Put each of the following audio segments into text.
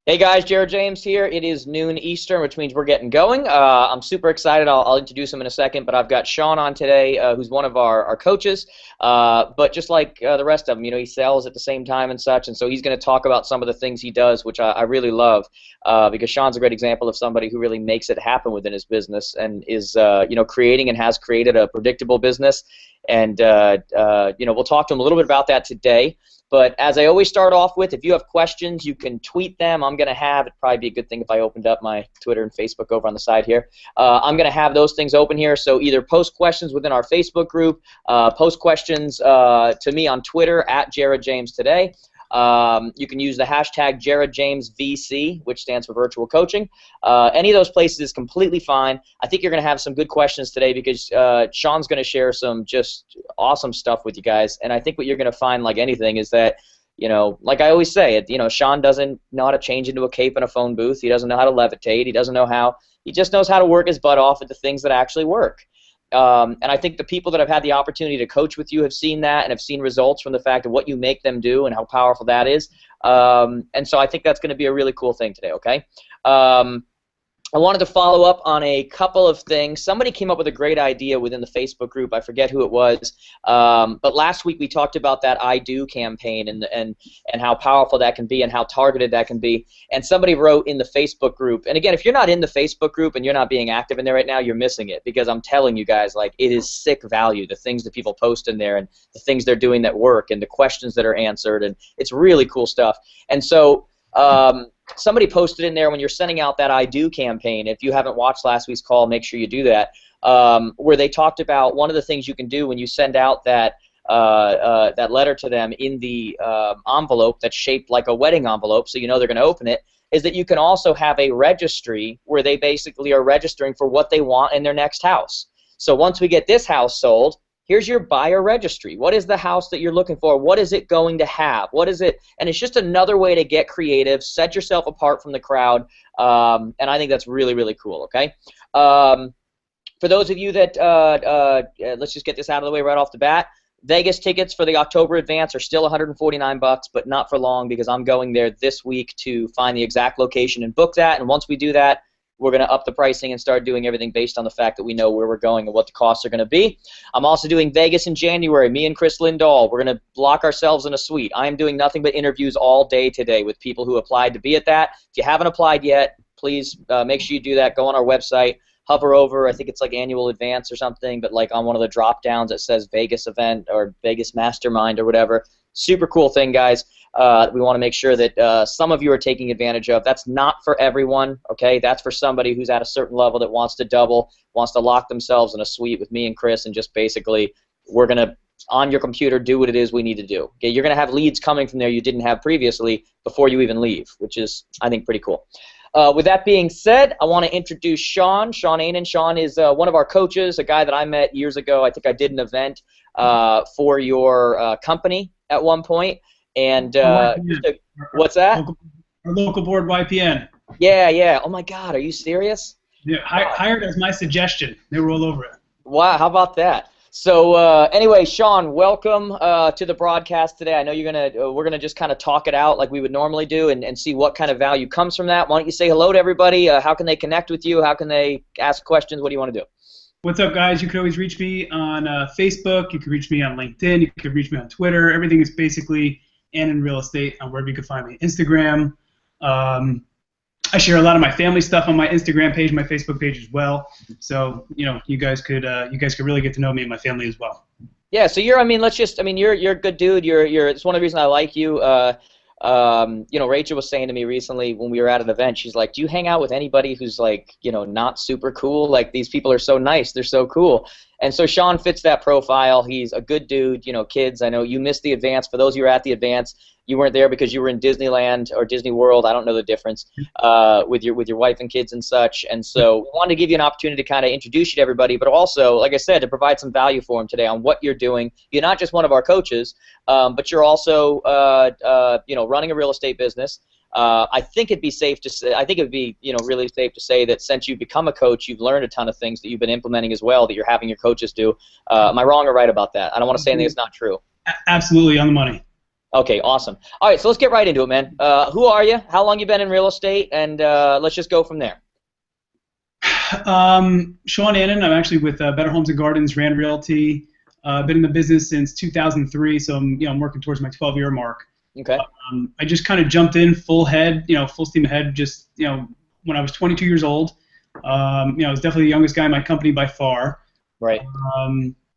Hey guys, Jared James here. It is noon Eastern, which means we're getting going. I'm super excited. I'll introduce him in a second, but I've got Shawn on today, who's one of our coaches. But just like the rest of them, he sells at the same time and such, and so he's going to talk about some of the things he does, which I really love, because Shawn's a great example of somebody who really makes it happen within his business and is, creating and has created a predictable business. And we'll talk to him a little bit about that today. But as I always start off with, if you have questions, you can tweet them. It'd probably be a good thing if I opened up my Twitter and Facebook over on the side here. I'm going to have those things open here, so either post questions within our Facebook group, post questions to me on Twitter at Jared James Today. You can use the hashtag JaredJamesVC, which stands for virtual coaching. Any of those places is completely fine. I think you're going to have some good questions today because Shawn's going to share some just awesome stuff with you guys. And I think what you're going to find, like anything, is that, like I always say, Shawn doesn't know how to change into a cape in a phone booth. He doesn't know how to levitate. He just knows how to work his butt off at the things that actually work. And I think the people that have had the opportunity to coach with you have seen that and have seen results from the fact of what you make them do and how powerful that is. And so I think that's going to be a really cool thing today, okay? I wanted to follow up on a couple of things. Somebody came up with a great idea within the Facebook group. I forget who it was. But last week we talked about that I Do campaign and how powerful that can be and how targeted that can be. And somebody wrote in the Facebook group, and again, if you're not in the Facebook group and you're not being active in there right now, you're missing it, because I'm telling you guys, like, it is sick value, the things that people post in there and the things they're doing that work and the questions that are answered, and it's really cool stuff. And so somebody posted in there, when you're sending out that I Do campaign, if you haven't watched last week's call, make sure you do that, where they talked about one of the things you can do when you send out that letter to them in the envelope that's shaped like a wedding envelope, so they're going to open it, is that you can also have a registry where they basically are registering for what they want in their next house. So once we get this house sold, here's your buyer registry. What is the house that you're looking for? What is it going to have? What is it? And it's just another way to get creative, set yourself apart from the crowd, and I think that's really, really cool, okay? For those of you that, let's just get this out of the way right off the bat, Vegas tickets for the October advance are still $149, but not for long, because I'm going there this week to find the exact location and book that, and once we do that, we're going to up the pricing and start doing everything based on the fact that we know where we're going and what the costs are going to be. I'm also doing Vegas in January. Me and Chris Lindahl, we're going to block ourselves in a suite. I am doing nothing but interviews all day today with people who applied to be at that. If you haven't applied yet, please make sure you do that. Go on our website, hover over, I think it's like annual advance or something, but like on one of the drop downs it says Vegas event or Vegas mastermind or whatever. Super cool thing, guys. We want to make sure that some of you are taking advantage of. That's not for everyone, okay? That's for somebody who's at a certain level that wants to double, wants to lock themselves in a suite with me and Chris, and just basically we're going to, on your computer, do what it is we need to do. Okay? You're going to have leads coming from there you didn't have previously before you even leave, which is, I think, pretty cool. With that being said, I want to introduce Shawn Anen. Shawn is one of our coaches, a guy that I met years ago. I think I did an event for your company at one point. And what's that? Our local board, YPN. Yeah. Oh my God, are you serious? Yeah, hired as my suggestion. They were all over it. Wow, how about that? So anyway, Shawn, welcome to the broadcast today. I know we're gonna just kind of talk it out like we would normally do, and see what kind of value comes from that. Why don't you say hello to everybody? How can they connect with you? How can they ask questions? What do you want to do? What's up, guys? You can always reach me on Facebook. You can reach me on LinkedIn. You can reach me on Twitter. Everything is basically Anen Real Estate on wherever you can find me. Instagram. I share a lot of my family stuff on my Instagram page, my Facebook page as well. So you guys could really get to know me and my family as well. Yeah. So you're a good dude. It's one of the reasons I like you. Rachel was saying to me recently when we were at an event, she's like, do you hang out with anybody who's like, not super cool? Like, these people are so nice, they're so cool. And so Shawn fits that profile. He's a good dude. Kids, I know you missed the advance. For those of you who are at the advance, you weren't there because you were in Disneyland or Disney World. I don't know the difference, with your wife and kids and such. And so we wanted to give you an opportunity to kind of introduce you to everybody, but also, like I said, to provide some value for them today on what you're doing. You're not just one of our coaches, but you're also running a real estate business. I think it'd be safe to say, really safe to say that since you've become a coach, you've learned a ton of things that you've been implementing as well that you're having your coaches do. Am I wrong or right about that? I don't want to say anything that's not true. Absolutely on the money. Okay, awesome. All right, so let's get right into it, man. Who are you? How long you been in real estate? And let's just go from there. Shawn Anen. I'm actually with Better Homes and Gardens, Rand Realty. Been in the business since 2003, so I'm working towards my 12-year mark. Okay. I just kind of jumped in full head, full steam ahead. Just when I was 22 years old. I was definitely the youngest guy in my company by far. Right.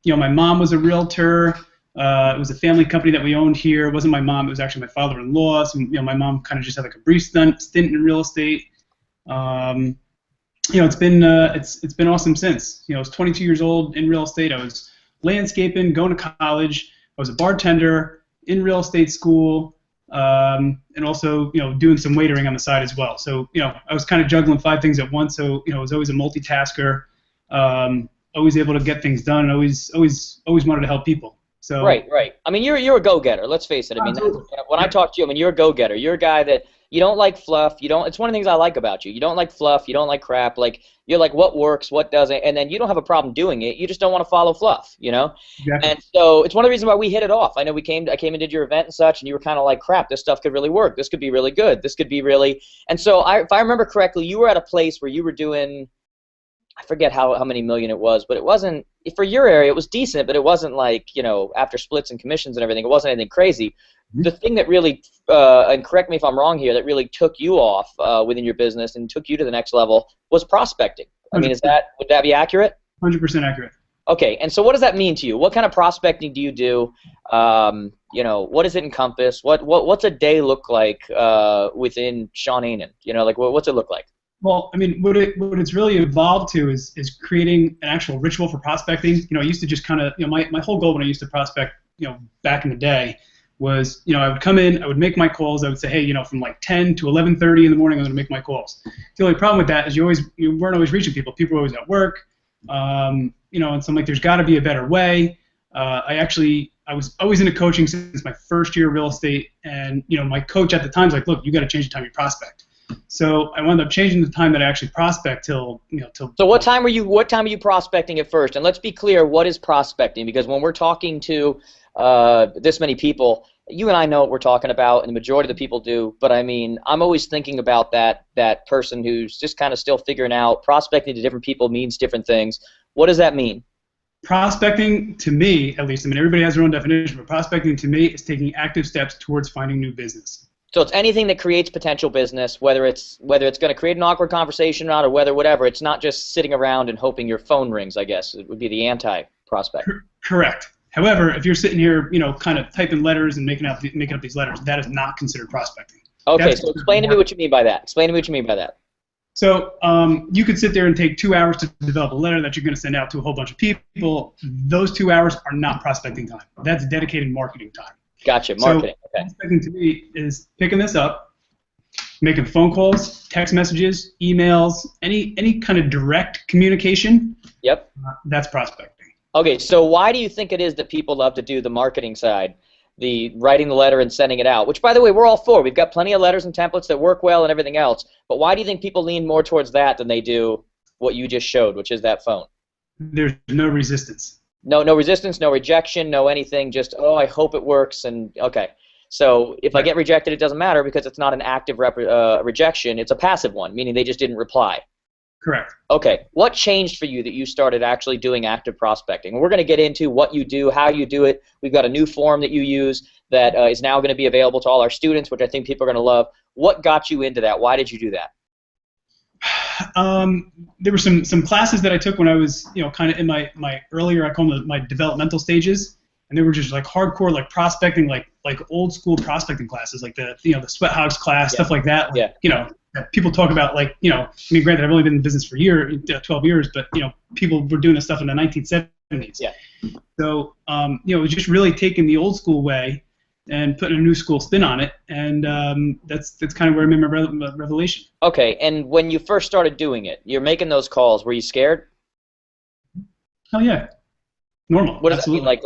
My mom was a realtor. It was a family company that we owned here. It wasn't my mom. It was actually my father-in-law. So, my mom kind of just had like a brief stint in real estate. It's been awesome since. I was 22 years old in real estate. I was landscaping, going to college. I was a bartender in real estate school, and also doing some waitering on the side as well. So I was kind of juggling 5 things at once. So I was always a multitasker, always able to get things done, and always wanted to help people. So right. I mean, you're a go-getter. Let's face it. I mean, when I talk to you, I mean, you're a go-getter. You're a guy that you don't like fluff. You don't. It's one of the things I like about you. You don't like fluff. You don't like crap. Like you're like what works, what doesn't, and then you don't have a problem doing it. You just don't want to follow fluff. Exactly. And so it's one of the reasons why we hit it off. I know I came and did your event and such, and you were kind of like, crap, this stuff could really work. This could be really good. This could be really. And so if I remember correctly, you were at a place where you were doing. I forget how many million it was, but it wasn't for your area. It was decent, but it wasn't like after splits and commissions and everything. It wasn't anything crazy. The thing that really, and correct me if I'm wrong here, that really took you off within your business and took you to the next level was prospecting. I mean, would that be accurate? 100% accurate. Okay, and so what does that mean to you? What kind of prospecting do you do? What does it encompass? What's a day look like within Shawn Anen? Like what's it look like? Well, I mean, what it's really evolved to is creating an actual ritual for prospecting. I used to just kind of, my whole goal when I used to prospect, back in the day was, I would come in, I would make my calls, I would say, hey, from like 10 to 11:30 in the morning, I'm going to make my calls. The only problem with that is you weren't always reaching people. People were always at work, and so I'm like, there's got to be a better way. I was always into coaching since my first year of real estate, and my coach at the time was like, look, you got to change the time you prospect. So I wound up changing the time that I actually prospect till. So what time are you prospecting at first? And let's be clear, what is prospecting? Because when we're talking to this many people, you and I know what we're talking about, and the majority of the people do. But I mean, I'm always thinking about that person who's just kind of still figuring out prospecting to different people means different things. What does that mean? Prospecting, to me, at least, I mean, everybody has their own definition, but prospecting to me is taking active steps towards finding new business. So it's anything that creates potential business, whether it's going to create an awkward conversation or not, or whatever. It's not just sitting around and hoping your phone rings, I guess. It would be the anti-prospect. Correct. However, if you're sitting here, kind of typing letters and making up these letters, that is not considered prospecting. Okay, so explain to me what you mean by that. So you could sit there and take 2 hours to develop a letter that you're going to send out to a whole bunch of people. Those 2 hours are not prospecting time. That's dedicated marketing time. Gotcha, marketing. So, prospecting to me is picking this up, making phone calls, text messages, emails, any kind of direct communication. Yep. That's prospecting. Okay, so why do you think it is that people love to do the marketing side, the writing the letter and sending it out, which, by the way, we're all for. We've got plenty of letters and templates that work well and everything else, but why do you think people lean more towards that than they do what you just showed, which is that phone? There's no resistance. No resistance, no rejection, no anything, just, oh, I hope it works, and okay. So if I get rejected, it doesn't matter because it's not an active rejection, it's a passive one, meaning they just didn't reply. Correct. Okay, what changed for you that you started actually doing active prospecting? And we're going to get into what you do, how you do it. We've got a new form that you use that is now going to be available to all our students, which I think people are going to love. What got you into that? Why did you do that? There were some classes that I took when I was, kind of in my earlier, I call them my developmental stages, and they were just like hardcore, like prospecting, like old school prospecting classes, like the Sweat Hogs class, stuff like that. That people talk about, like, I mean, granted, I've only been in business for 12 years, but people were doing this stuff in the 1970s. Yeah. So it was just really taking the old school way and putting a new school spin on it, and that's kind of where I made my revelation. Okay, and when you first started doing it, you're making those calls, were you scared? Oh yeah, normal. What does that mean? Like,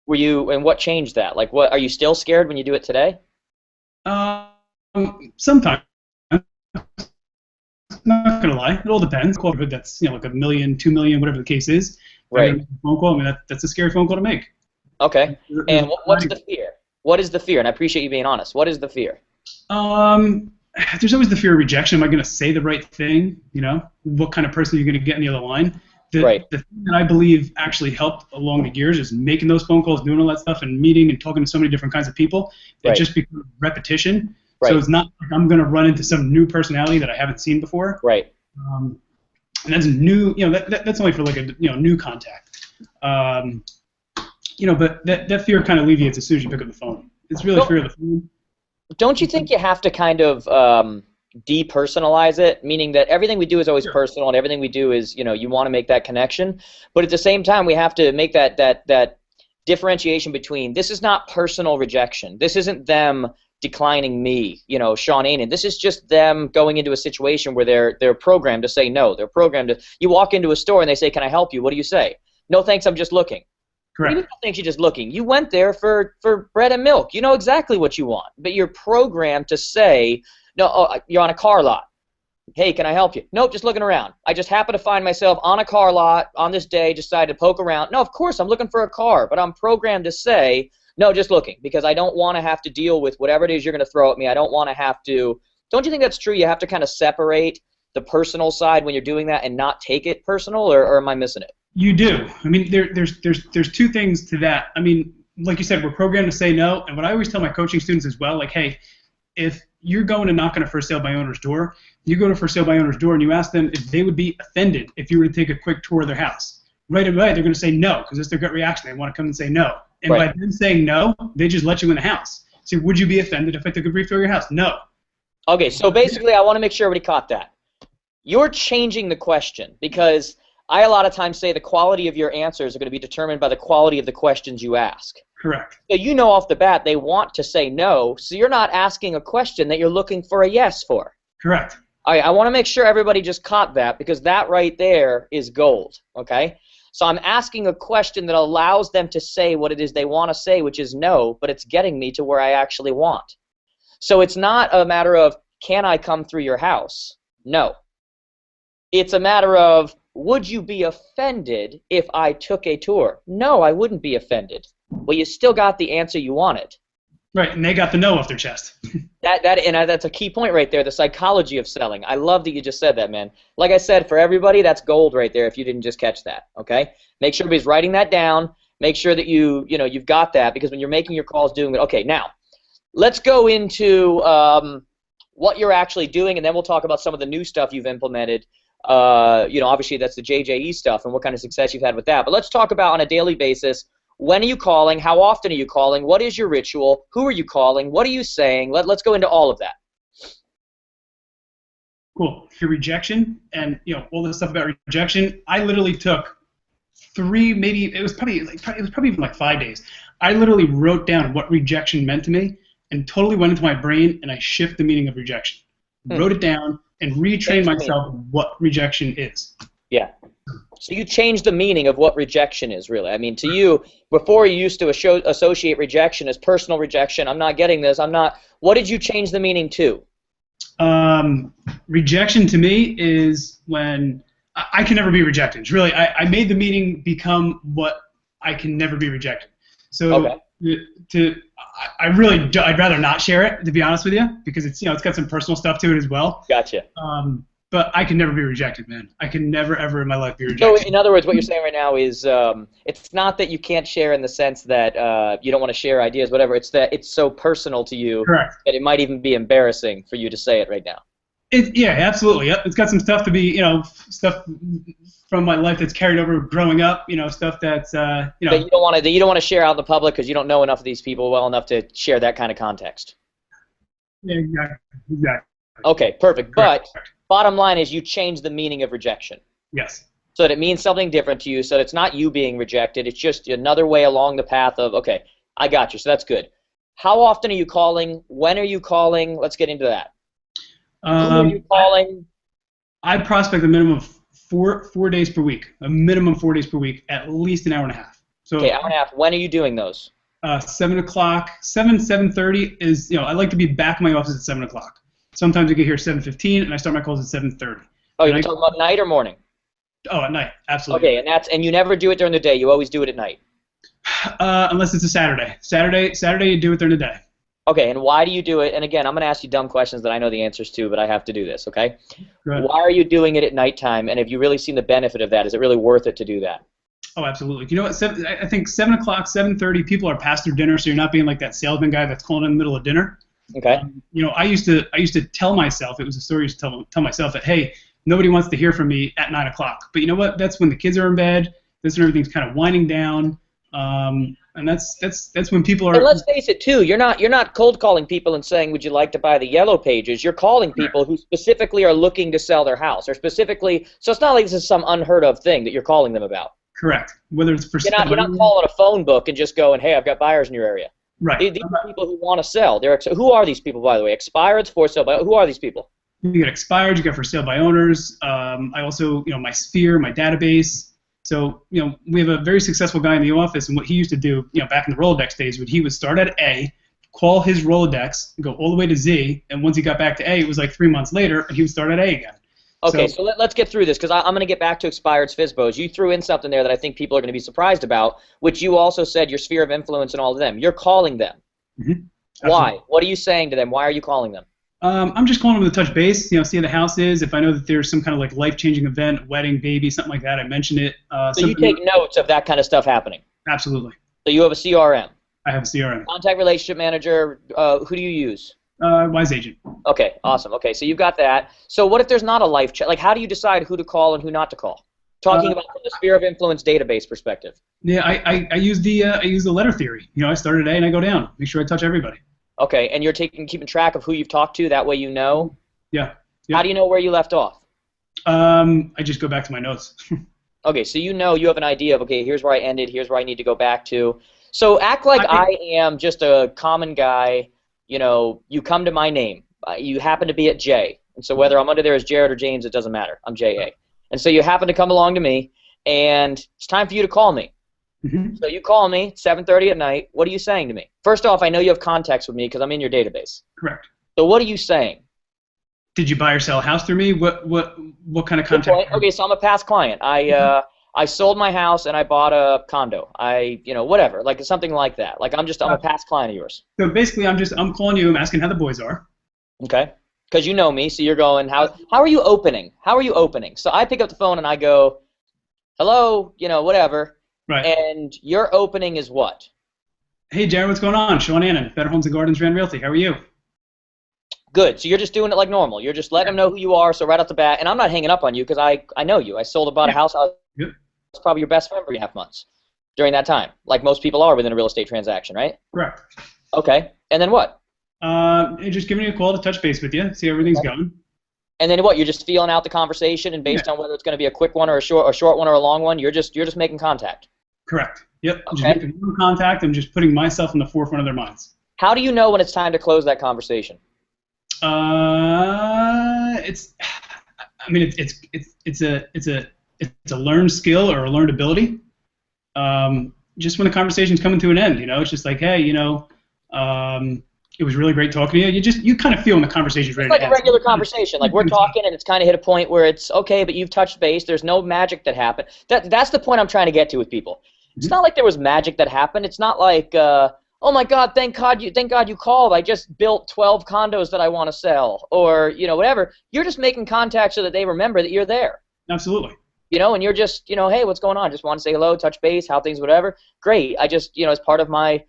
were you, and what changed that? Like, what, are you still scared when you do it today? Sometimes. Not gonna lie, it all depends. That's like 1 million, 2 million, whatever the case is. Right. Phone call. I mean, that's a scary phone call to make. Okay. And what's the fear? What is the fear? And I appreciate you being honest. What is the fear? There's always the fear of rejection. Am I going to say the right thing? You know, what kind of person are you going to get on the other line? Right. The thing that I believe actually helped along the years is making those phone calls, doing all that stuff, and meeting and talking to so many different kinds of people. It Right. just becomes repetition. Right. So it's not like I'm going to run into some new personality that I haven't seen before. Right. And that's new. You know, that's only for like a new contact. You know, but that fear kind of alleviates as soon as you pick up the phone. It's really fear of the phone. Don't you think you have to kind of depersonalize it, meaning that everything we do is always personal, and everything we do is, you want to make that connection, but at the same time we have to make that differentiation between this is not personal rejection. This isn't them declining me, Shawn Anen. This is just them going into a situation where they're programmed to say no. They're programmed to. You walk into a store and they say, "Can I help you?" What do you say? "No, thanks. I'm just looking." Correct. You don't think you're just looking. You went there for bread and milk. You know exactly what you want, but you're programmed to say, "No, you're on a car lot. Hey, can I help you?" "Nope, just looking around. I just happen to find myself on a car lot on this day, decided to poke around." "No, of course, I'm looking for a car, but I'm programmed to say, no, just looking, because I don't want to have to deal with whatever it is you're going to throw at me. I don't want to have to." Don't you think that's true? You have to kind of separate the personal side when you're doing that and not take it personal, or am I missing it? You do. I mean, there's two things to that. I mean, like you said, we're programmed to say no, and what I always tell my coaching students as well, like, hey, if you're going to knock on a for sale by owner's door, you go to for sale by owner's door and you ask them if they would be offended if you were to take a quick tour of their house. Right away, they're going to say no, because it's their gut reaction. They want to come and say no. And Right. by them saying no, they just let you in the house. So would you be offended if I took a brief tour of your house? No. Okay, so basically I want to make sure everybody caught that. You're changing the question, because I a lot of times say the quality of your answers are going to be determined by the quality of the questions you ask. Correct. So you know off the bat they want to say no, so you're not asking a question that you're looking for a yes for. Correct. I want to make sure everybody just caught that, because that right there is gold, okay? So I'm asking a question that allows them to say what it is they want to say, which is no, but it's getting me to where I actually want. So it's not a matter of, can I come through your house? No. It's a matter of, would you be offended if I took a tour? No, I wouldn't be offended. Well, you still got the answer you wanted. Right, and they got the no off their chest. That's a key point right there, the psychology of selling. I love that you just said that, man. Like I said, for everybody, that's gold right there if you didn't just catch that, okay? Make sure everybody's writing that down. Make sure that you've got that, because when you're making your calls, doing it. Okay, now, let's go into what you're actually doing, and then we'll talk about some of the new stuff you've implemented. Obviously that's the JJE stuff and what kind of success you've had with that. But let's talk about on a daily basis, when are you calling? How often are you calling? What is your ritual? Who are you calling? What are you saying? Let's go into all of that. Cool. Your rejection and all this stuff about rejection. I literally took 3, maybe it was probably even like 5 days. I literally wrote down what rejection meant to me and totally went into my brain and I shifted the meaning of rejection. Wrote it down and retrained myself what rejection is. Yeah. So you changed the meaning of what rejection is, really. I mean, to you, before you used to associate rejection as personal rejection. I'm not getting this. I'm not. What did you change the meaning to? Rejection to me is when I can never be rejected. It's really, I made the meaning become what I can never be rejected. So okay. I'd rather not share it, to be honest with you, because it's got some personal stuff to it as well. Gotcha. But I can never be rejected, man. I can never ever in my life be rejected. So in other words, what you're saying right now is it's not that you can't share in the sense that you don't want to share ideas, whatever. It's that it's so personal to you. Correct. That it might even be embarrassing for you to say it right now. Yeah, absolutely. Yep. It's got some stuff to be, stuff from my life that's carried over growing up, stuff that's, That you don't want to share out in the public because you don't know enough of these people well enough to share that kind of context. Yeah, exactly. Okay, perfect. Correct. But bottom line is you change the meaning of rejection. Yes. So that it means something different to you, so that it's not you being rejected. It's just another way along the path of, okay, I got you, so that's good. How often are you calling? When are you calling? Let's get into that. Who are you calling? I prospect a minimum of four days per week. A minimum 4 days per week, at least an hour and a half. So okay, hour and a half. When are you doing those? 7 o'clock. 7:30 is, I like to be back in my office at 7 o'clock. Sometimes I get here at 7:15, and I start my calls at 7:30. Oh, you're talking about night or morning? Oh, at night, absolutely. Okay, and you never do it during the day. You always do it at night. Unless it's a Saturday. Saturday, you do it during the day. Okay, and why do you do it? And again, I'm going to ask you dumb questions that I know the answers to, but I have to do this, okay? Good. Why are you doing it at nighttime, and have you really seen the benefit of that? Is it really worth it to do that? Oh, absolutely. You know what? I think 7 o'clock, 7:30, people are past their dinner, so you're not being like that salesman guy that's calling in the middle of dinner. Okay. I used to tell myself, it was a story I used to tell myself that, hey, nobody wants to hear from me at 9 o'clock. But you know what? That's when the kids are in bed. That's when everything's kind of winding down. And that's when people are. And let's face it, too. You're not cold calling people and saying, "Would you like to buy the yellow pages?" You're calling people who specifically are looking to sell their house, or specifically. So it's not like this is some unheard of thing that you're calling them about. Correct. Whether it's for you're not calling a phone book and just going, "Hey, I've got buyers in your area." Right. These are people who want to sell. Who are these people, by the way? Expired, for sale by. Who are these people? You got expired. You got for sale by owners. I also, my sphere, my database. So, we have a very successful guy in the office, and what he used to do, back in the Rolodex days, he would start at A, call his Rolodex, go all the way to Z, and once he got back to A, it was like 3 months later, and he would start at A again. Okay, so let's get through this, because I'm going to get back to expireds, FSBOs. You threw in something there that I think people are going to be surprised about, which you also said your sphere of influence and all of them. You're calling them. Mm-hmm. Why? What are you saying to them? Why are you calling them? I'm just calling them to touch base, see how the house is. If I know that there's some kind of like life-changing event, wedding, baby, something like that, I mention it. So you take notes of that kind of stuff happening? Absolutely. So you have a CRM? I have a CRM. Contact relationship manager. Who do you use? Wise Agent. Okay, awesome. Okay, so you've got that. So what if there's not a life check? Like, how do you decide who to call and who not to call? Talking about from the sphere of influence database perspective. Yeah, I use the letter theory. I start at A and I go down. Make sure I touch everybody. Okay, and you're keeping track of who you've talked to. That way you know. Yeah. How do you know where you left off? I just go back to my notes. Okay, so you have an idea of, okay, here's where I ended, here's where I need to go back to. So act like I am just a common guy. You come to my name. You happen to be at J. And so whether I'm under there as Jared or James, it doesn't matter. I'm J.A. And so you happen to come along to me, and it's time for you to call me. Mm-hmm. So you call me, 7:30 at night. What are you saying to me? First off, I know you have contacts with me because I'm in your database. Correct. So what are you saying? Did you buy or sell a house through me? What kind of contact? Okay, so I'm a past client. I sold my house and I bought a condo. Whatever, like something like that. Like I'm a past client of yours. So basically, I'm calling you. I'm asking how the boys are. Okay. Because you know me, so you're going. How are you opening? How are you opening? So I pick up the phone and I go, hello, whatever. Right. And your opening is what? Hey, Jared, what's going on? Shawn Anen, Better Homes and Gardens, Rand Realty. How are you? Good. So you're just doing it like normal. You're just letting them know who you are. So right off the bat, and I'm not hanging up on you because I know you. I sold about a house. I was probably your best friend for 3.5 months during that time, like most people are within a real estate transaction, right? Correct. Okay. And then what? Just giving you a call to touch base with you, see how everything's going. And then what? You're just feeling out the conversation, and based on whether it's going to be a quick one or a short one or a long one, you're just making contact. Correct. Yep. Okay. Just making contact. I'm just putting myself in the forefront of their minds. How do you know when it's time to close that conversation? It's a learned skill or a learned ability. Just when the conversation's coming to an end, it's just like, hey, it was really great talking to you. You kind of feel when the conversation's ready. It's like a regular conversation. Like we're talking, and it's kind of hit a point where it's okay, but you've touched base. There's no magic that happened. That's the point I'm trying to get to with people. It's not like there was magic that happened. It's not like, oh my God, thank God you called. I just built 12 condos that I want to sell, or whatever. You're just making contact so that they remember that you're there. Absolutely. And you're just, hey, what's going on? Just want to say hello, touch base, how things, whatever. Great. I just, as part of my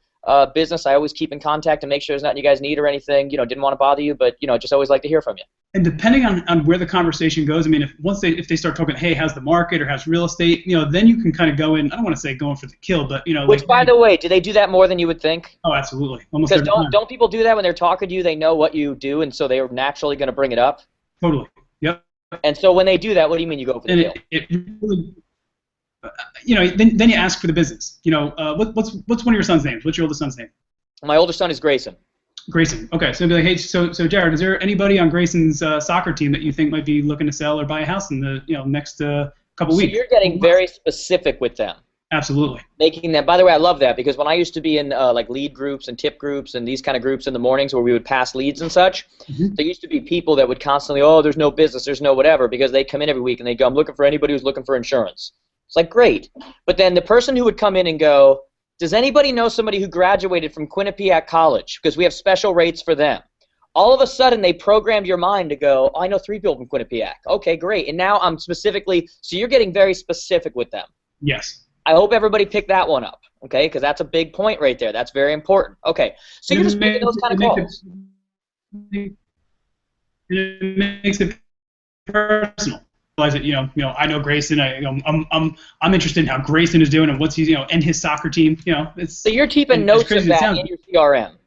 business, I always keep in contact and make sure there's nothing you guys need or anything. Didn't want to bother you, but just always like to hear from you. And depending on where the conversation goes, I mean, if they start talking, hey, how's the market or how's real estate, then you can kind of go in. I don't want to say going for the kill, but Which, by the way, do they do that more than you would think? Oh, absolutely. Almost because don't people do that when they're talking to you? They know what you do, and so they are naturally going to bring it up. Totally. Yep. And so when they do that, what do you mean you go for the kill? It really, then you ask for the business. What's one of your son's names? What's your oldest son's name? My older son is Grayson. Grayson. Okay, so be like, hey, so Jared, is there anybody on Grayson's soccer team that you think might be looking to sell or buy a house in the next couple weeks? So you're getting very specific with them. Absolutely. Making them. By the way, I love that because when I used to be in like lead groups and tip groups and these kind of groups in the mornings where we would pass leads and such, there used to be people that would constantly, oh, there's no business, there's no whatever, because they come in every week and they go, I'm looking for anybody who's looking for insurance. It's like, great. But then the person who would come in and go, Does anybody know somebody who graduated from Quinnipiac College? Because we have special rates for them. All of a sudden, they programmed your mind to go, oh, I know 3 people from Quinnipiac. Okay, great. And now I'm specifically, so you're getting very specific with them. Yes. I hope everybody picked that one up, okay? Because that's a big point right there. That's very important. Okay, so you're just making those kind of calls. It makes it personal. I know Grayson. I'm interested in how Grayson is doing and what's he, and his soccer team. So you're keeping notes of that in your CRM.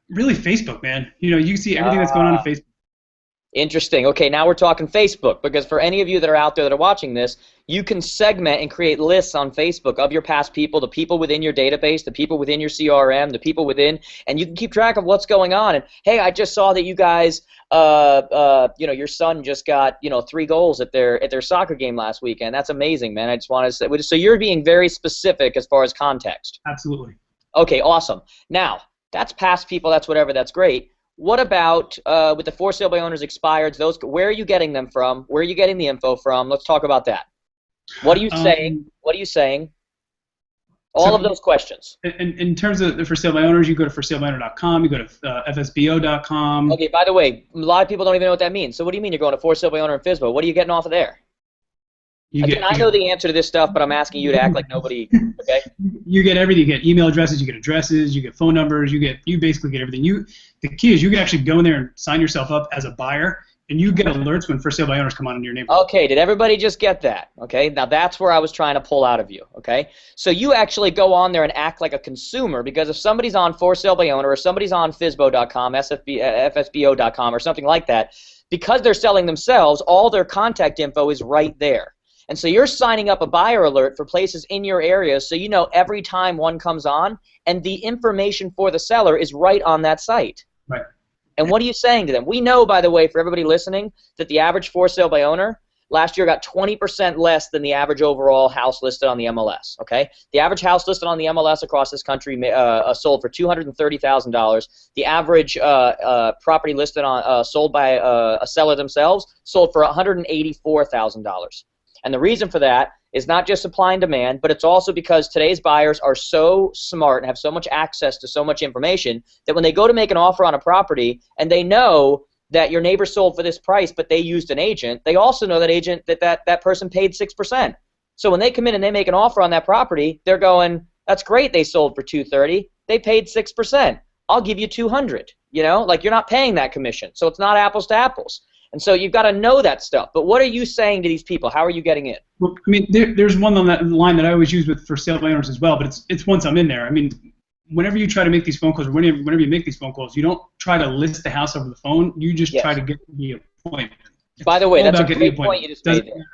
Really Facebook, man. You see everything that's going on Facebook. Interesting. Okay, now we're talking Facebook, because for any of you that are out there that are watching this, you can segment and create lists on Facebook of your past people, the people within your database, the people within your CRM, the people within, and you can keep track of what's going on. And hey, I just saw that you guys, your son just got 3 goals at their soccer game last weekend. That's amazing, man. I just want to say, so you're being very specific as far as context. Absolutely. Okay, awesome. Now that's past people. That's whatever. That's great. What about with the for sale by owners expired? Those, where are you getting them from? Where are you getting the info from? Let's talk about that. What are you saying? What are you saying? All of those questions. In terms of the for sale by owners, you go to forsalebyaowner.com. You go to fsbo.com. Okay. By the way, a lot of people don't even know what that means. So what do you mean you're going to for sale by owner and FSBO? What are you getting off of there? I know the answer to this stuff, but I'm asking you to act like nobody. Okay. You get everything. You get email addresses. You get addresses. You get phone numbers. You basically get everything. The key is you can actually go in there and sign yourself up as a buyer, and you get alerts when for sale by owners come on in your neighborhood. Okay. Did everybody just get that? Okay. Now that's where I was trying to pull out of you. Okay. So you actually go on there and act like a consumer, because if somebody's on for sale by owner or somebody's on FSBO.com, FSBO.com, or something like that, because they're selling themselves, all their contact info is right there. And so you're signing up a buyer alert for places in your area, so you know every time one comes on, and the information for the seller is right on that site. Right. And what are you saying to them? We know, by the way, for everybody listening, that the average for sale by owner last year got 20% less than the average overall house listed on the MLS. Okay, the average house listed on the MLS across this country sold for $230,000. The average property listed on sold by a seller themselves sold for $184,000. And the reason for that is not just supply and demand, but it's also because today's buyers are so smart and have so much access to so much information that when they go to make an offer on a property and they know that your neighbor sold for this price but they used an agent, they also know that person paid 6%. So when they come in and they make an offer on that property, they're going, that's great, they sold for $230, they paid 6%. I'll give you $200. Like, you're not paying that commission. So it's not apples to apples. And so you've got to know that stuff. But what are you saying to these people? How are you getting in? Well, I mean, there's one on that line that I always use with for sale by owners as well, but it's once I'm in there. I mean, whenever you try to make these phone calls, or whenever you make these phone calls, you don't try to list the house over the phone. You just try to get the appointment. By the way, that's a great point you just made there.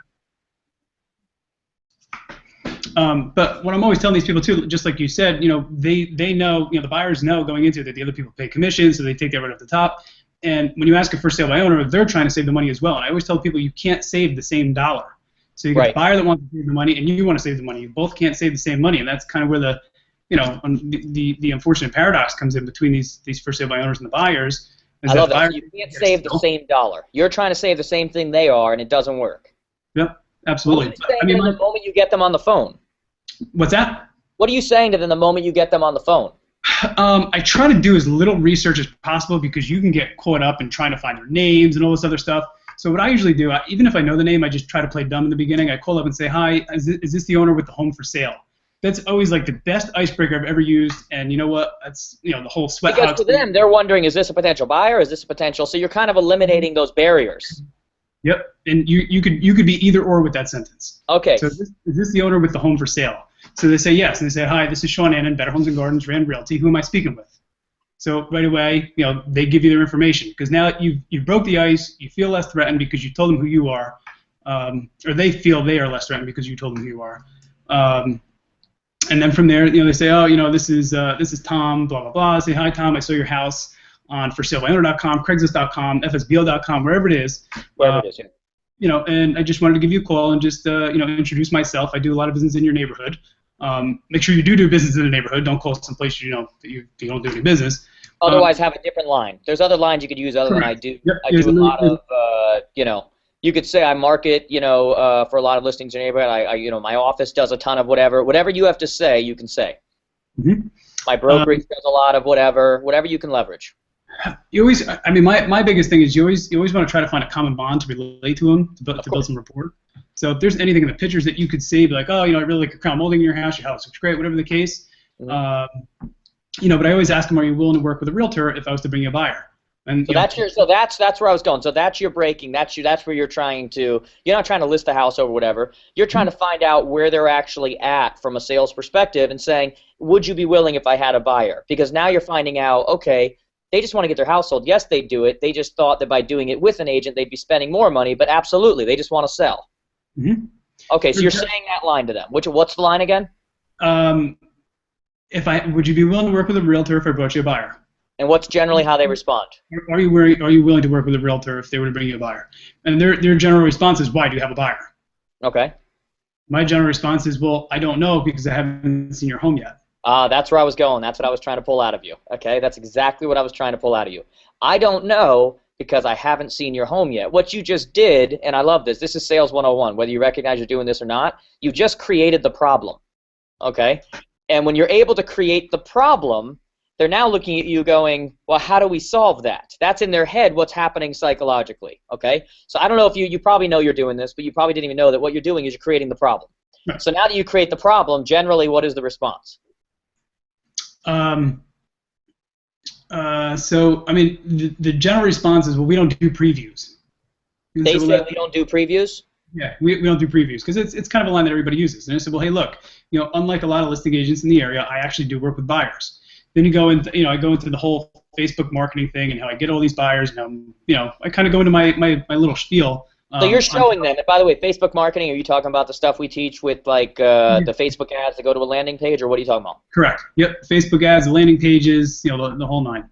But what I'm always telling these people too, just like you said, they know, the buyers know going into it that the other people pay commission, so they take that right off the top. And when you ask a for sale by owner, they're trying to save the money as well. And I always tell people you can't save the same dollar. So you get a buyer that wants to save the money, and you want to save the money. You both can't save the same money, and that's kind of where the unfortunate paradox comes in between these for sale by owners and the buyers. I love that. So you can't save the same dollar. You're trying to save the same thing they are, and it doesn't work. Yep, absolutely. What are you saying to them the moment you get them on the phone? What's that? What are you saying to them the moment you get them on the phone? I try to do as little research as possible, because you can get caught up in trying to find their names and all this other stuff. So what I usually do, even if I know the name, I just try to play dumb in the beginning. I call up and say, hi, is this the owner with the home for sale? That's always like the best icebreaker I've ever used. And you know what? That's the whole sweat. Because to them, they're wondering, is this a potential buyer? Is this a potential? So you're kind of eliminating those barriers. Yep, and you could be either or with that sentence. Okay. So is this the owner with the home for sale? So they say yes, and they say, hi, this is Shawn Anen, Better Homes and Gardens, Rand Realty. Who am I speaking with? So right away, they give you their information, because now you broke the ice. You feel less threatened because you told them who you are, or they feel they are less threatened because you told them who you are. And then from there, they say, oh, this is Tom, blah blah blah. I say, hi Tom, I saw your house on forsalebyaowner.com, Craigslist.com, FSBO.com, wherever it is. Wherever it is, yeah. And I just wanted to give you a call and just, introduce myself. I do a lot of business in your neighborhood. Make sure you do business in the neighborhood. Don't call someplace that you don't do any business. Otherwise, have a different line. There's other lines you could use other than I do. Yep. I do a lot of, You could say I market, for a lot of listings in your neighborhood. My office does a ton of whatever. Whatever you have to say, you can say. Mm-hmm. My brokerage does a lot of whatever you can leverage. You always, I mean, my biggest thing is you always want to try to find a common bond to relate to them, to build some rapport. So if there's anything in the pictures that you could say, be like, oh, I really like crown molding in your house looks great, whatever the case. Mm-hmm. But I always ask them, are you willing to work with a realtor if I was to bring you a buyer? And so that's where I was going. So that's your breaking. That's where you're trying to. You're not trying to list the house over whatever. You're trying to find out where they're actually at from a sales perspective, and saying, would you be willing if I had a buyer? Because now you're finding out, okay, they just want to get their house sold. Yes, they do it. They just thought that by doing it with an agent, they'd be spending more money. But absolutely, they just want to sell. Mm-hmm. Okay, so you're saying that line to them. What's the line again? Would you be willing to work with a realtor if I brought you a buyer? And what's generally how they respond? Are you willing to work with a realtor if they were to bring you a buyer? And their general response is, why do you have a buyer? Okay. My general response is, well, I don't know because I haven't seen your home yet. That's where I was going. That's what I was trying to pull out of you. Okay, that's exactly what I was trying to pull out of you. I don't know because I haven't seen your home yet. What you just did, and I love this, this is Sales 101, whether you recognize you're doing this or not, you just created the problem. Okay? And when you're able to create the problem, they're now looking at you going, well, how do we solve that? That's in their head what's happening psychologically, okay? So I don't know if you probably know you're doing this, but you probably didn't even know that what you're doing is you're creating the problem. Right. So now that you create the problem, generally what is the response? So, I mean, the general response is, well, we don't do previews. And they say we don't do previews? Yeah, we don't do previews because it's kind of a line that everybody uses. And I said, well, hey, look, unlike a lot of listing agents in the area, I actually do work with buyers. Then you go into, I go into the whole Facebook marketing thing and how I get all these buyers, and I kind of go into my little spiel. So you're showing them, and by the way, Facebook marketing, are you talking about the stuff we teach with the Facebook ads that go to a landing page, or what are you talking about? Correct. Yep, Facebook ads, landing pages, the whole nine.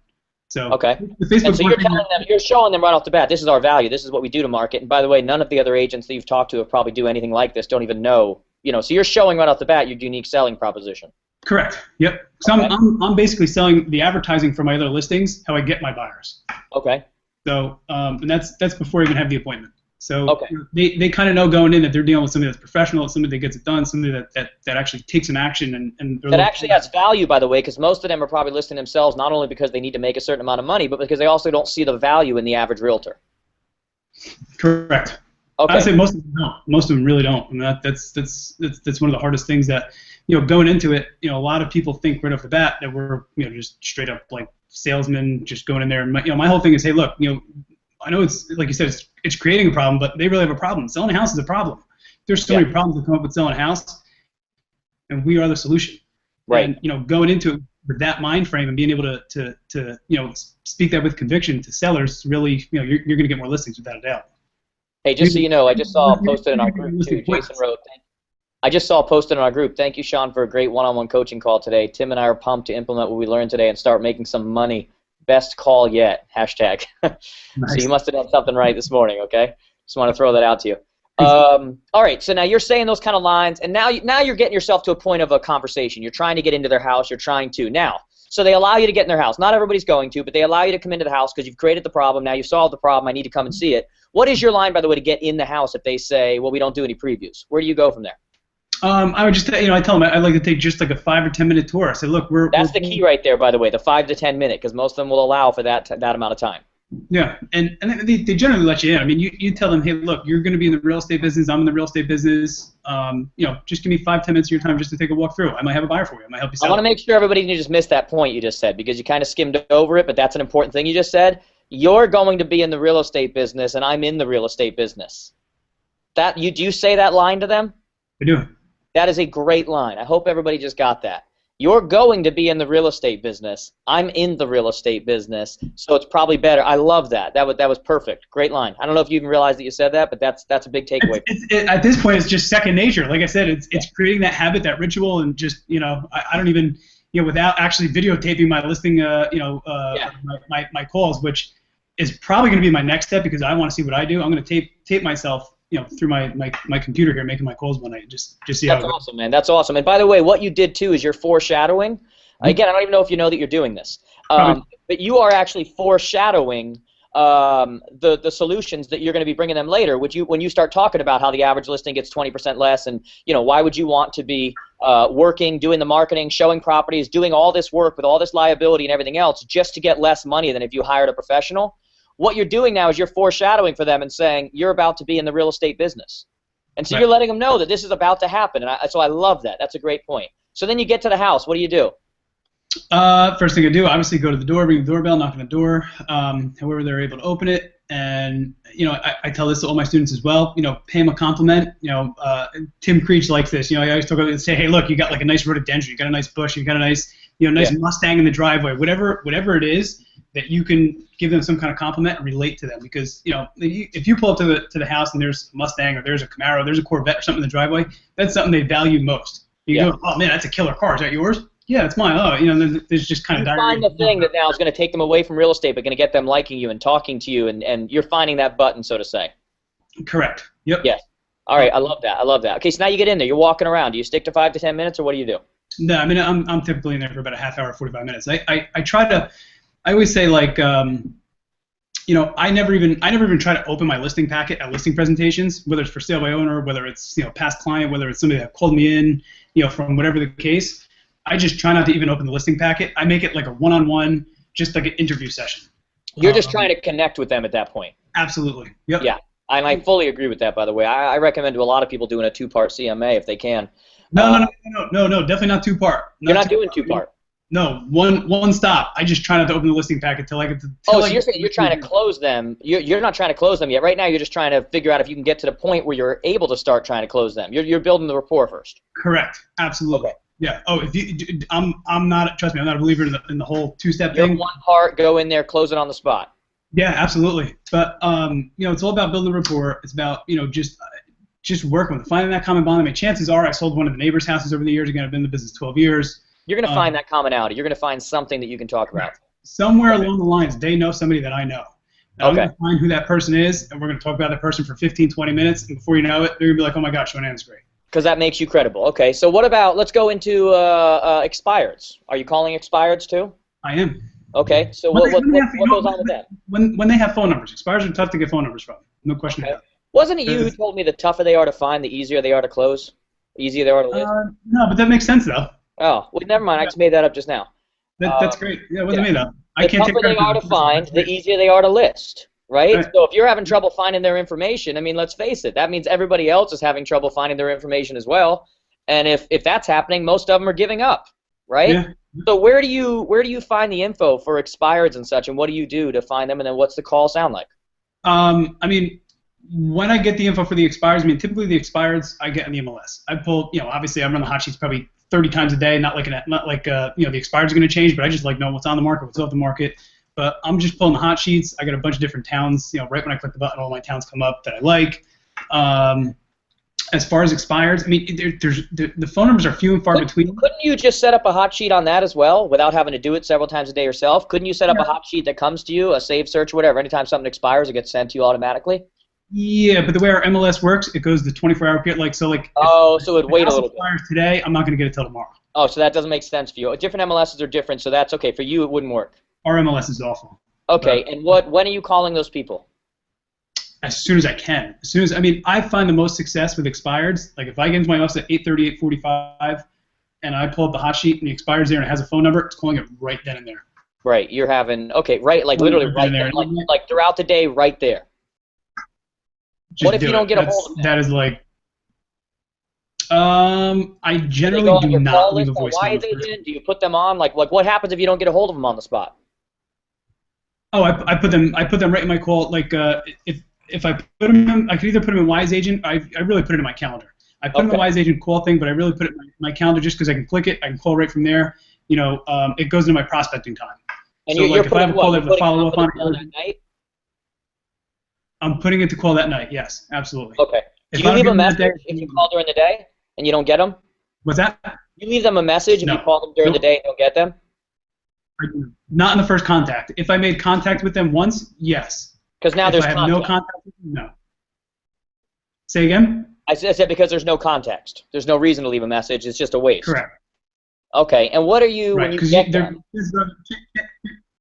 So okay. The Facebook so you're showing them right off the bat, this is our value, this is what we do to market. And by the way, none of the other agents that you've talked to have probably do anything like this, don't even know, so you're showing right off the bat your unique selling proposition. Correct. Yep. So okay. I'm basically selling the advertising for my other listings, how I get my buyers. Okay. So and that's before I even have the appointment. So okay. They kind of know going in that they're dealing with somebody that's professional, somebody that gets it done, somebody that actually takes some action and that actually has value, by the way, because most of them are probably listing themselves not only because they need to make a certain amount of money, but because they also don't see the value in the average realtor. Correct. Okay. I'd say most of them don't. Most of them really don't. I mean, that's one of the hardest things that going into it. A lot of people think right off the bat that we're just straight up like salesmen, just going in there. And my whole thing is, hey, look, I know it's like you said, it's creating a problem, but they really have a problem. Selling a house is a problem. There's so many problems that come up with selling a house, and we are the solution. Right. And going into it with that mind frame and being able to speak that with conviction to sellers, really, you're going to get more listings without a doubt. Hey, just so you know, I just saw posted in our group too. Jason wrote, I just saw posted in our group, thank you, Shawn, for a great one-on-one coaching call today. Tim and I are pumped to implement what we learned today and start making some money. Best call yet, hashtag. Nice. So you must have done something right this morning, okay? Just want to throw that out to you. All right, so now you're saying those kind of lines, and now you're getting yourself to a point of a conversation. You're trying to get into their house. You're trying to. Now, so they allow you to get in their house. Not everybody's going to, but they allow you to come into the house because you've created the problem. Now you've solved the problem. I need to come and see it. What is your line, by the way, to get in the house if they say, well, we don't do any previews? Where do you go from there? I would just, I tell them I'd like to take just like a 5 or 10 minute tour. I say, look, that's the key right there, by the way, the 5 to 10 minute, because most of them will allow for that amount of time. Yeah, and they generally let you in. I mean, you tell them, hey, look, you're going to be in the real estate business. I'm in the real estate business. Just give me 5, 10 minutes of your time just to take a walk through. I might have a buyer for you. I might help you sell. I want to make sure everybody didn't just miss that point you just said, because you kind of skimmed over it, but that's an important thing you just said. You're going to be in the real estate business, and I'm in the real estate business. Do you say that line to them? I do. That is a great line. I hope everybody just got that. You're going to be in the real estate business. I'm in the real estate business, so it's probably better. I love that. That was perfect. Great line. I don't know if you even realized that you said that, but that's a big takeaway. At this point, it's just second nature. Like I said, it's creating that habit, that ritual, and just I don't even without actually videotaping my listing my calls, which is probably going to be my next step because I want to see what I do. I'm going to tape myself through my computer here, making my calls one night, just see how it goes. That's awesome, man. That's awesome. And by the way, what you did too is you're foreshadowing. Again, I don't even know if you know that you're doing this, but you are actually foreshadowing the solutions that you're going to be bringing them later. Would you, when you start talking about how the average listing gets 20% less, and why would you want to be working, doing the marketing, showing properties, doing all this work with all this liability and everything else just to get less money than if you hired a professional? What you're doing now is you're foreshadowing for them and saying you're about to be in the real estate business. And so you're letting them know that this is about to happen. And so I love that. That's a great point. So then you get to the house. What do you do? First thing I do, obviously go to the door, ring the doorbell, knock on the door, however they're able to open it. And, I tell this to all my students as well, pay them a compliment. Tim Creech likes this. I always talk about it and say, hey, look, you got like a nice rhododendron, you got a nice bush, you got a nice, nice Mustang in the driveway, whatever it is that you can give them some kind of compliment and relate to them. Because, if you pull up to the house and there's a Mustang or there's a Camaro, there's a Corvette or something in the driveway, that's something they value most. You go, oh man, that's a killer car. Is that yours? Yeah, it's mine. Oh, there's just kind of. You find the thing that now is going to take them away from real estate, but going to get them liking you and talking to you, and you're finding that button, so to say. Correct. Yep. Yes. All right. I love that. I love that. Okay, so now you get in there. You're walking around. Do you stick to 5 to 10 minutes, or what do you do? No, I mean I'm typically in there for about a half hour, 45 minutes. I try to. I always say like. I never even try to open my listing packet at listing presentations, whether it's for sale by owner, whether it's past client, whether it's somebody that called me in, from whatever the case. I just try not to even open the listing packet. I make it like a one-on-one, just like an interview session. You're just trying to connect with them at that point. Absolutely. Yep. Yeah, and I fully agree with that. By the way, I recommend to a lot of people doing a 2-part CMA if they can. No, definitely not 2-part. You're not doing 2-part. No, one stop. I just try not to open the listing packet till I get to. So you're saying you're trying to close them. You're not trying to close them yet. Right now, you're just trying to figure out if you can get to the point where you're able to start trying to close them. You're building the rapport first. Correct. Absolutely. Okay. Yeah. Oh, I'm not. Trust me, I'm not a believer in the whole 2-step thing. You're one part. Go in there, close it on the spot. Yeah, absolutely. But it's all about building rapport. It's about just working with them, finding that common bond. I mean, chances are I sold one of the neighbors' houses over the years. Again, I've been in the business 12 years. You're going to find that commonality. You're going to find something that you can talk about. Somewhere along the lines, they know somebody that I know. I'm going to find who that person is, and we're going to talk about that person for 15, 20 minutes, and before you know it, they're going to be like, oh my gosh, Shawn Anen's great. Because that makes you credible. Okay, so what about, let's go into expireds. Are you calling expireds too? I am. Okay, so what goes on with that? When they have phone numbers. Expireds are tough to get phone numbers from. No question about it. Wasn't it you who told me the tougher they are to find, the easier they are to close? The easier they are to list? No, but that makes sense, though. Oh, well, never mind. I just made that up just now. That's great. Yeah, it wasn't me, though. The tougher they are to find, the easier they are to list, right? So if you're having trouble finding their information, I mean, let's face it, that means everybody else is having trouble finding their information as well. And if that's happening, most of them are giving up, right? Yeah. So where do you find the info for expireds and such, and what do you do to find them, and then what's the call sound like? I mean, when I get the info for the expireds, I mean, typically the expireds I get in the MLS. I pull, obviously I run the hot sheets probably 30 times a day. Not like the expireds are going to change, but I just like know what's on the market, what's off the market. But I'm just pulling the hot sheets. I got a bunch of different towns. Right when I click the button, all my towns come up that I like. As far as expireds, I mean, the phone numbers are few and far between. Couldn't you just set up a hot sheet on that as well, without having to do it several times a day yourself? Couldn't you set up a hot sheet that comes to you, a save search, whatever? Anytime something expires, it gets sent to you automatically. Yeah, but the way our MLS works, it goes to 24-hour period. So it'd wait a little bit. Today, I'm not going to get it till tomorrow. Oh, so that doesn't make sense for you. Different MLSs are different, so that's okay. For you, it wouldn't work. Our MLS is awful. Okay, and when are you calling those people? As soon as I can. I find the most success with expireds. Like if I get into my office at 8:30, 8:45, and I pull up the hot sheet and the expired's there and it has a phone number, it's calling it right then and there. Right, you're having, like literally right there, like throughout the day, right there. What if you don't get a hold of them? That is like, I generally do not leave a voicemail. Do you put them on? Like what happens if you don't get a hold of them on the spot? Oh, I put them right in my call. Like if I put them in, I could either put them in Wise Agent. I really put it in my calendar. I put them in the Wise Agent call thing, but I really put it in my calendar just because I can click it. I can call right from there. It goes into my prospecting time. And so you're if I have a call, they have to follow up on it. Night? I'm putting it to call that night. Yes, absolutely. Okay. Do you leave a message if you call during the day and you don't get them? What's that? You leave them a message if you call them during the day and don't get them? Not in the first contact. If I made contact with them once, yes. Because now there's context. If I have no contact with them, no. Say again? I said because there's no context. There's no reason to leave a message. It's just a waste. Correct. Okay, and what are you when you get them?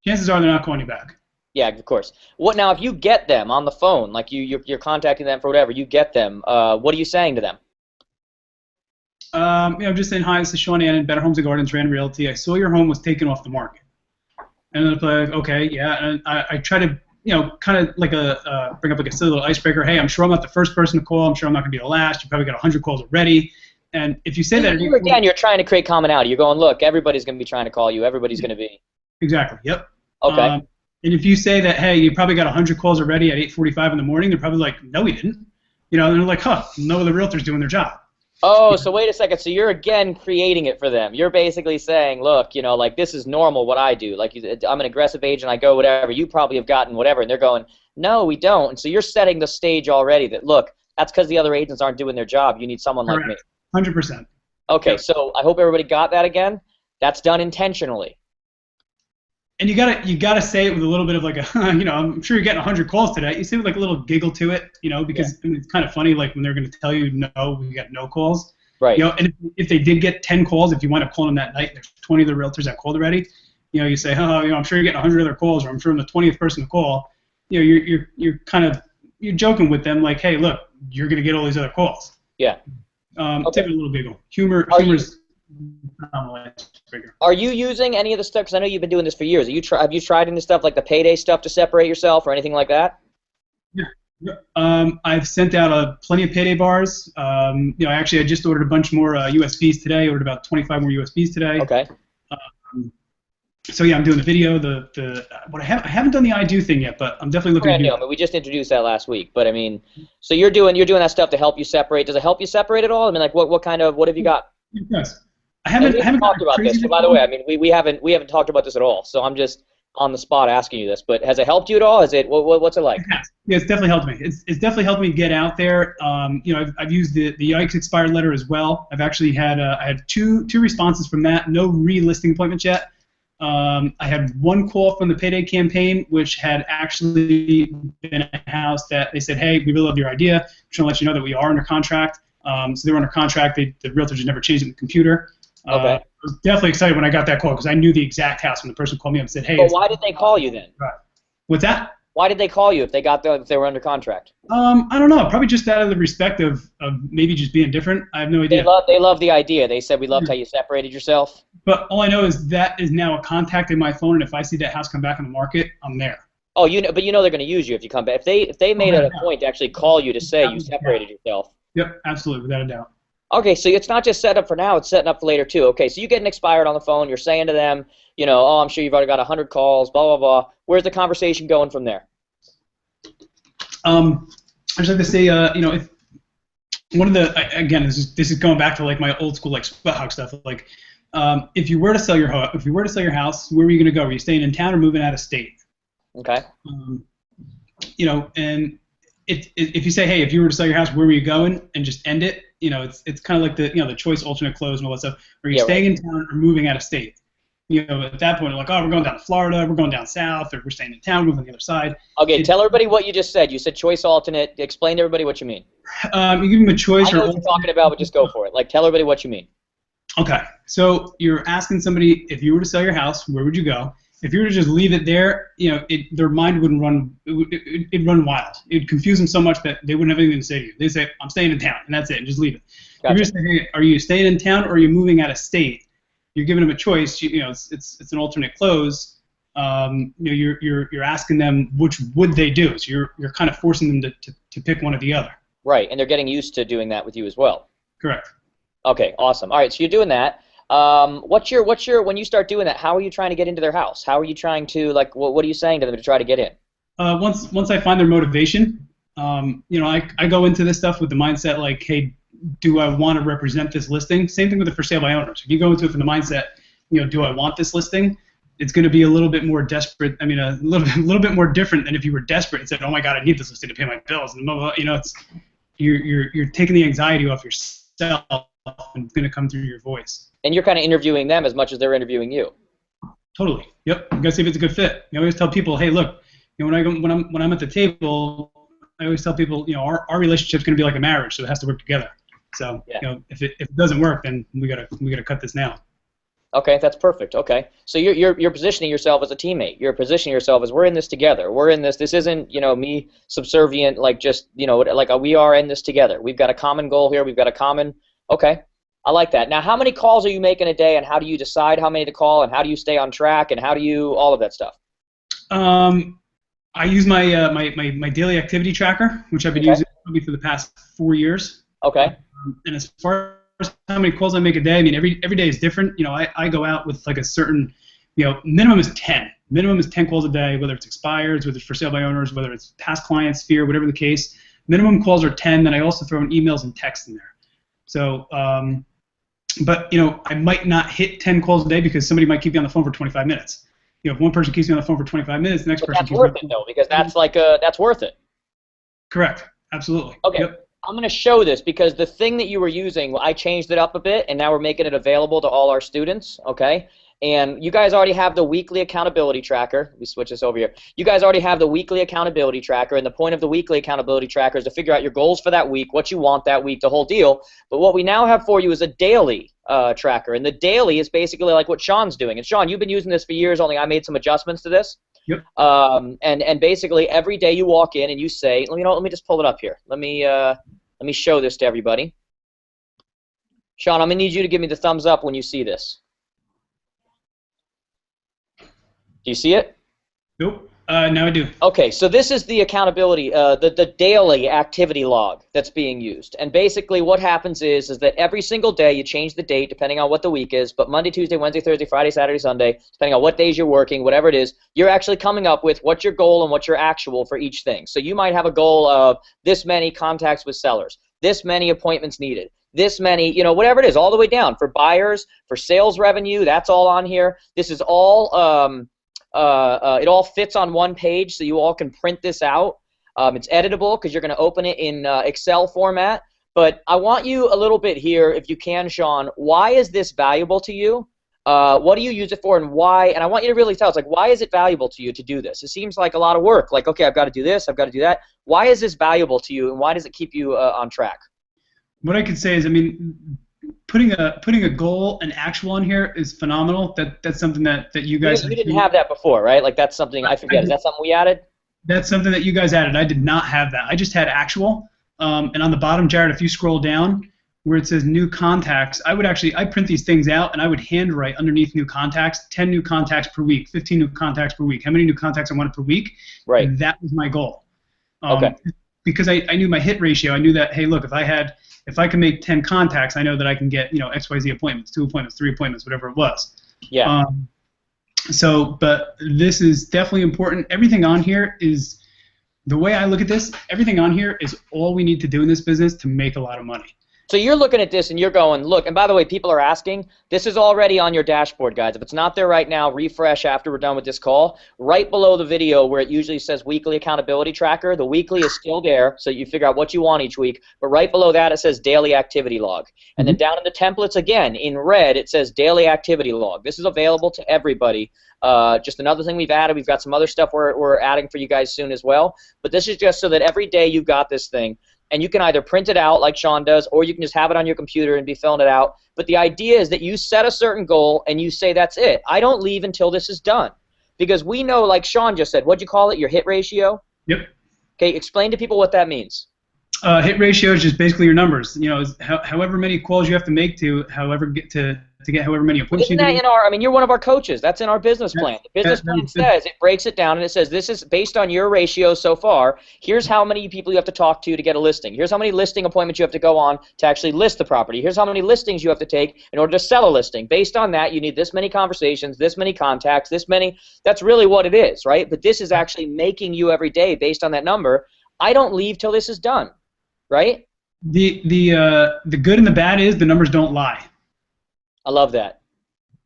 Chances are they're not calling you back. Yeah, of course. What now? If you get them on the phone, like you're contacting them for whatever, you get them. What are you saying to them? I'm just saying, hi, this is Shawn Anen, Better Homes and Gardens, Rand Realty. I saw your home was taken off the market. And then they're like, okay, yeah. And I try to, kind of like bring up like a silly little icebreaker. Hey, I'm sure I'm not the first person to call. I'm sure I'm not going to be the last. You probably got 100 calls already. And if you say that, Again, you're trying to create commonality. You're going, look, everybody's going to be trying to call you. Everybody's going to be. Exactly. Yep. Okay. And if you say that, hey, you probably got 100 calls already at 8:45 in the morning, they're probably like, no, we didn't. And they're like, huh, no other realtor's doing their job. Oh, so wait a second. So you're again creating it for them. You're basically saying, look, like this is normal what I do. Like I'm an aggressive agent. I go whatever. You probably have gotten whatever. And they're going, no, we don't. And so you're setting the stage already that, look, that's because the other agents aren't doing their job. You need someone like me. 100%. Okay, Yep. so I hope everybody got that again. That's done intentionally. And you gotta say it with a little bit of like a, I'm sure you're getting 100 calls today. You say it with like a little giggle to it, because it's kind of funny, like when they're going to tell you, no, we got no calls. Right. And if they did get 10 calls, if you wind up calling them that night, there's 20 of the realtors that called already. You say, oh, I'm sure you're getting 100 other calls, or I'm sure I'm the 20th person to call. You're kind of joking with them, like, hey, look, you're going to get all these other calls. Yeah. Take a little giggle. Humor is bigger. Are you using any of the stuff? Because I know you've been doing this for years. Have you tried any stuff like the payday stuff to separate yourself or anything like that? Yeah. I've sent out plenty of payday bars. Actually, I just ordered a bunch more USBs today. I ordered about 25 more USBs today. Okay. So yeah, I'm doing the video. I haven't done the I do thing yet, but I'm definitely looking to do. I mean, we just introduced that last week, but I mean, so you're doing that stuff to help you separate. Does it help you separate at all? I mean, like what have you got? Yes. I haven't talked about this. So by the way, I mean, we haven't talked about this at all. So I'm just on the spot asking you this. But has it helped you at all? Is it what's it like? Yeah, it's definitely helped me. It's definitely helped me get out there. I've used the Yikes expired letter as well. I've actually had I had two responses from that. No relisting appointments yet. I had one call from the payday campaign, which had actually been a house that they said, hey, we really love your idea. I'm trying to let you know that we are under contract. So they were under contract. The realtor just never changed it in the computer. Okay. I was definitely excited when I got that call because I knew the exact house when the person called me up and said, hey. But why did they call you then? Right. What's that? Why did they call you if they were under contract? I don't know. Probably just out of the respect of maybe just being different. I have no idea. They love the idea. They said we loved how you separated yourself. But all I know is that is now a contact in my phone, and if I see that house come back on the market, I'm there. Oh, but they're going to use you if you come back. If they made it a point to actually call you to say you separated yourself. Yep, absolutely, without a doubt. Okay, so it's not just set up for now, it's setting up for later too. Okay, so you get an expired on the phone, you're saying to them, oh, I'm sure you've already got 100 calls, blah, blah, blah. Where's the conversation going from there? I just like to say, if one of the, again, this is going back to like my old school like sweat hog stuff. Like, if you were to sell your house, where were you going to go? Were you staying in town or moving out of state? Okay. And if you say, hey, if you were to sell your house, where were you going, and just end it, it's kind of like the choice alternate close and all that stuff. Are you staying in town or moving out of state? At that point, like, oh, we're going down to Florida, we're going down south, or we're staying in town, moving on the other side. Okay, tell everybody what you just said. You said choice alternate. Explain to everybody what you mean. You give them a choice. I know what you're talking about, but just go for it. Like, tell everybody what you mean. Okay, so you're asking somebody, if you were to sell your house, where would you go? If you were to just leave it there, their mind wouldn't run. It'd run wild. It'd confuse them so much that they wouldn't have anything to say to you. They'd say, "I'm staying in town," and that's it, and just leave it. Gotcha. If you just say, "Hey, are you staying in town or are you moving out of state?" You're giving them a choice. It's an alternate close. You're asking them which would they do. So you're kind of forcing them to pick one or the other. Right, and they're getting used to doing that with you as well. Correct. Okay, awesome. All right, so you're doing that. When you start doing that, how are you trying to get into their house? How are you trying to, like, what are you saying to them to try to get in? Once I find their motivation, I go into this stuff with the mindset like, hey, do I want to represent this listing? Same thing with the for sale by owners. If you go into it from the mindset, do I want this listing? It's going to be a little bit more desperate. I mean, a little bit more different than if you were desperate and said, oh my God, I need this listing to pay my bills. And it's you're taking the anxiety off yourself and it's going to come through your voice. And you're kind of interviewing them as much as they're interviewing you. Totally. Yep. You got to see if it's a good fit. I always tell people, hey, look, when I'm at the table, I always tell people, our relationship's going to be like a marriage, so it has to work together. So, if it doesn't work, then we gotta cut this now. Okay, that's perfect. Okay, so you're positioning yourself as a teammate. You're positioning yourself as we're in this together. We're in this. This isn't me subservient, like just like we are in this together. We've got a common goal here. We've got a common. Okay, I like that. Now, how many calls are you making a day, and how do you decide how many to call, and how do you stay on track, and how do you all of that stuff? I use my daily activity tracker, which I've been Okay. using probably for the past 4 years. Okay. And as far as how many calls I make a day, I mean every day is different. I go out with like a certain, minimum is 10. Minimum is 10 calls a day, whether it's expires, whether it's for sale by owners, whether it's past clients, sphere, whatever the case. Minimum calls are 10. Then I also throw in emails and texts in there. So, but I might not hit 10 calls a day because somebody might keep you on the phone for 25 minutes. If one person keeps me on the phone for 25 minutes, the next But person that's keeps me on worth the it phone. though, because that's worth it. Correct. Absolutely. Okay. Yep. I'm going to show this because the thing that you were using, I changed it up a bit, and now we're making it available to all our students, okay? And you guys already have the weekly accountability tracker. Let me switch this over here. You guys already have the weekly accountability tracker, and the point of the weekly accountability tracker is to figure out your goals for that week, what you want that week, the whole deal. But what we now have for you is a daily tracker, and the daily is basically like what Shawn's doing. And Shawn, you've been using this for years, only I made some adjustments to this. Yep. And basically every day you walk in and you say, let me just pull it up here. Let me show this to everybody. Shawn, I'm gonna need you to give me the thumbs up when you see this. Do you see it? Nope. Now I do. Okay, so this is the accountability, the daily activity log that's being used. And basically what happens is that every single day you change the date depending on what the week is, but Monday, Tuesday, Wednesday, Thursday, Friday, Saturday, Sunday, depending on what days you're working, whatever it is, you're actually coming up with what's your goal and what's your actual for each thing. So you might have a goal of this many contacts with sellers, this many appointments needed, this many, whatever it is, all the way down. For buyers, for sales revenue, that's all on here. This is all... it all fits on one page, so you all can print this out. It's editable because you're going to open it in Excel format. But I want you a little bit here, if you can, Shawn. Why is this valuable to you? What do you use it for, and why? And I want you to really tell us, like, why is it valuable to you to do this? It seems like a lot of work. Like, okay, I've got to do this, I've got to do that. Why is this valuable to you, and why does it keep you on track? What I could say is, I mean, putting a goal and actual on here is phenomenal. That's something that you guys You didn't have that before, right? Like that's something I forget. Is that something we added? That's something that you guys added. I did not have that. I just had actual. And on the bottom, Jared, if you scroll down where it says new contacts, I print these things out and I would handwrite underneath new contacts, 10 new contacts per week, 15 new contacts per week. How many new contacts I wanted per week? Right. And that was my goal. Okay. Because I knew my hit ratio. I knew that, hey, look, if I can make 10 contacts, I know that I can get, XYZ appointments, 2 appointments, 3 appointments, whatever it was. Yeah. But this is definitely important. Everything on here is, the way I look at this, everything on here is all we need to do in this business to make a lot of money. So you're looking at this and you're going, look, and by the way, people are asking, this is already on your dashboard, guys. If it's not there right now, refresh after we're done with this call. Right below the video where it usually says weekly accountability tracker, the weekly is still there, so you figure out what you want each week. But right below that, it says daily activity log. And then down in the templates, again, in red, it says daily activity log. This is available to everybody. Just another thing we've added. We've got some other stuff we're adding for you guys soon as well. But this is just so that every day you've got this thing. And you can either print it out like Shawn does, or you can just have it on your computer and be filling it out. But the idea is that you set a certain goal and you say, that's it. I don't leave until this is done. Because we know, like Shawn just said, what'd you call it, your hit ratio? Yep. Okay, explain to people what that means. Hit ratio is just basically your numbers. However many calls you have to make to get however many appointments. Isn't that in our? I mean, you're one of our coaches. That's in our business plan. The business plan says it breaks it down and it says this is based on your ratio so far. Here's how many people you have to talk to get a listing. Here's how many listing appointments you have to go on to actually list the property. Here's how many listings you have to take in order to sell a listing. Based on that, you need this many conversations, this many contacts, this many. That's really what it is, right? But this is actually making you every day based on that number. I don't leave till this is done. Right? The good and the bad is the numbers don't lie. I love that.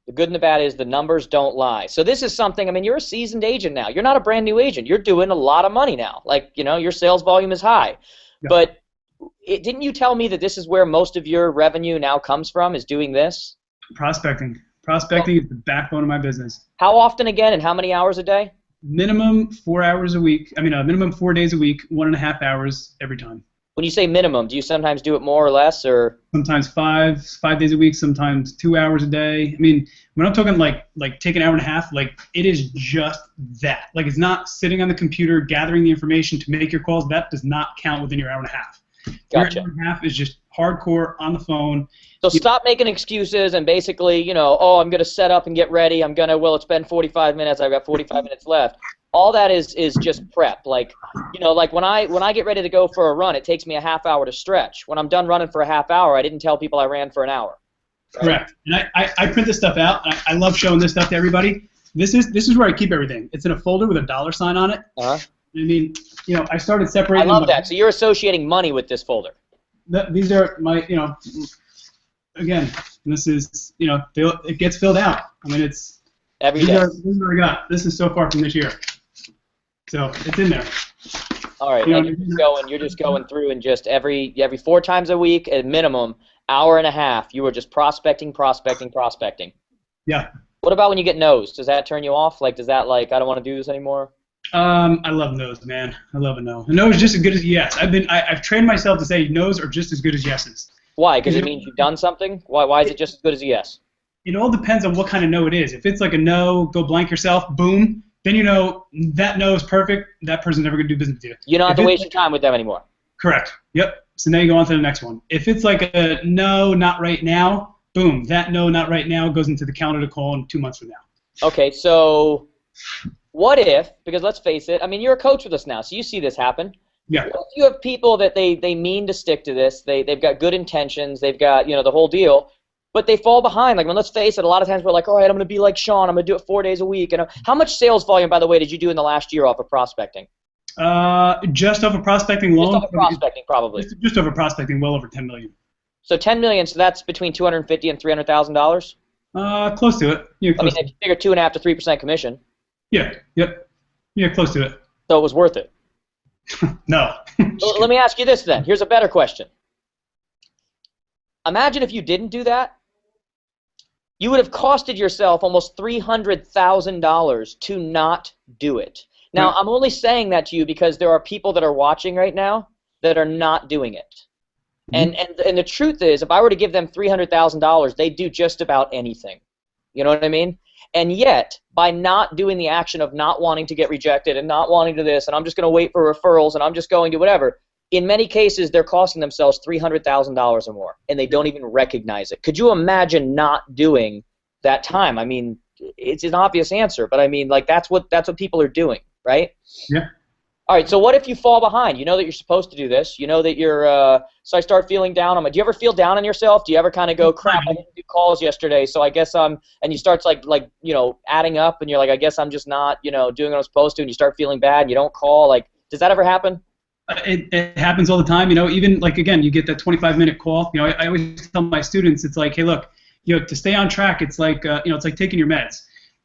The good and the bad is the numbers don't lie. So this is something, I mean, you're a seasoned agent now. You're not a brand new agent. You're doing a lot of money now. Like, your sales volume is high. Yeah. But didn't you tell me that this is where most of your revenue now comes from, is doing this? Prospecting. Prospecting is the backbone of my business. How often again and how many hours a day? Minimum 4 hours a week. I mean, minimum 4 days a week, 1.5 hours every time. When you say minimum, do you sometimes do it more or less, or? Sometimes 5 days a week, sometimes 2 hours a day. I mean, when I'm talking like take an hour and a half, like it is just that. Like it's not sitting on the computer gathering the information to make your calls. That does not count within your hour and a half. Your Gotcha. hour and a half is just hardcore on the phone. So stop making excuses and basically, oh, I'm going to set up and get ready. Well, it's been 45 minutes. I've got 45 minutes left. All that is just prep. Like, like when I get ready to go for a run, it takes me a half hour to stretch. When I'm done running for a half hour, I didn't tell people I ran for an hour. Right? Correct. And I print this stuff out. I love showing this stuff to everybody. This is where I keep everything. It's in a folder with a $sign on it. Uh-huh. I mean, I started separating. I love that. So you're associating money with this folder. These are my, again, this is, it gets filled out. I mean, it's every day. This is what I got. This is so far from this year. So it's in there. All right, and you're just going through and just every 4 times a week at minimum, hour and a half, you were just prospecting. Yeah. What about when you get no's? Does that turn you off? Like, does that I don't want to do this anymore? I love no's, man. I love a no. A no is just as good as a yes. I've trained myself to say no's are just as good as yeses. Why? Because it means you've done something? Why is it just as good as a yes? It all depends on what kind of no it is. If it's like a no, go blank yourself, boom, then that no is perfect. That person's never going to do business with you. You don't have to waste your time with them anymore. Correct. Yep. So now you go on to the next one. If it's like a no, not right now, boom, that no, not right now goes into the calendar to call in 2 months from now. Okay, so what if, because let's face it, I mean, you're a coach with us now, so you see this happen. Yeah. What if you have people that they mean to stick to this, they've got good intentions, they've got, the whole deal, but they fall behind. Like, let's face it, a lot of times we're like, all right, I'm going to be like Shawn, I'm going to do it 4 days a week. And how much sales volume, by the way, did you do in the last year off of prospecting? Just off of prospecting alone. Just off of prospecting, probably. Just over prospecting, well over 10 million. So 10 million, so that's between $250,000 and $300,000? Close to it. Yeah, close. I mean, if you figure 2.5 to 3% commission. Yeah. Yep. Yeah, close to it. So it was worth it. No. So let me ask you this then. Here's a better question. Imagine if you didn't do that. You would have costed yourself almost $300,000 to not do it. Now, I'm only saying that to you because there are people that are watching right now that are not doing it. And the truth is, if I were to give them $300,000, they'd do just about anything. You know what I mean? And yet, by not doing the action of not wanting to get rejected and not wanting to this, and I'm just going to wait for referrals and I'm just going to whatever, in many cases, they're costing themselves $300,000 or more, and they don't even recognize it. Could you imagine not doing that time? I mean, it's an obvious answer, but I mean, like that's what people are doing, right? Yeah. All right, so what if you fall behind? You know that you're supposed to do this. You know that you're, so I start feeling down on my, do you ever feel down on yourself? Do you ever kind of go, crap, I didn't do calls yesterday, so I guess and you start adding up, and you're like, I guess I'm just not, doing what I'm supposed to, and you start feeling bad, and you don't call, like, does that ever happen? It happens all the time, even like, again, you get that 25-minute call. I always tell my students, it's like, hey, look, to stay on track, it's like, it's like taking your meds.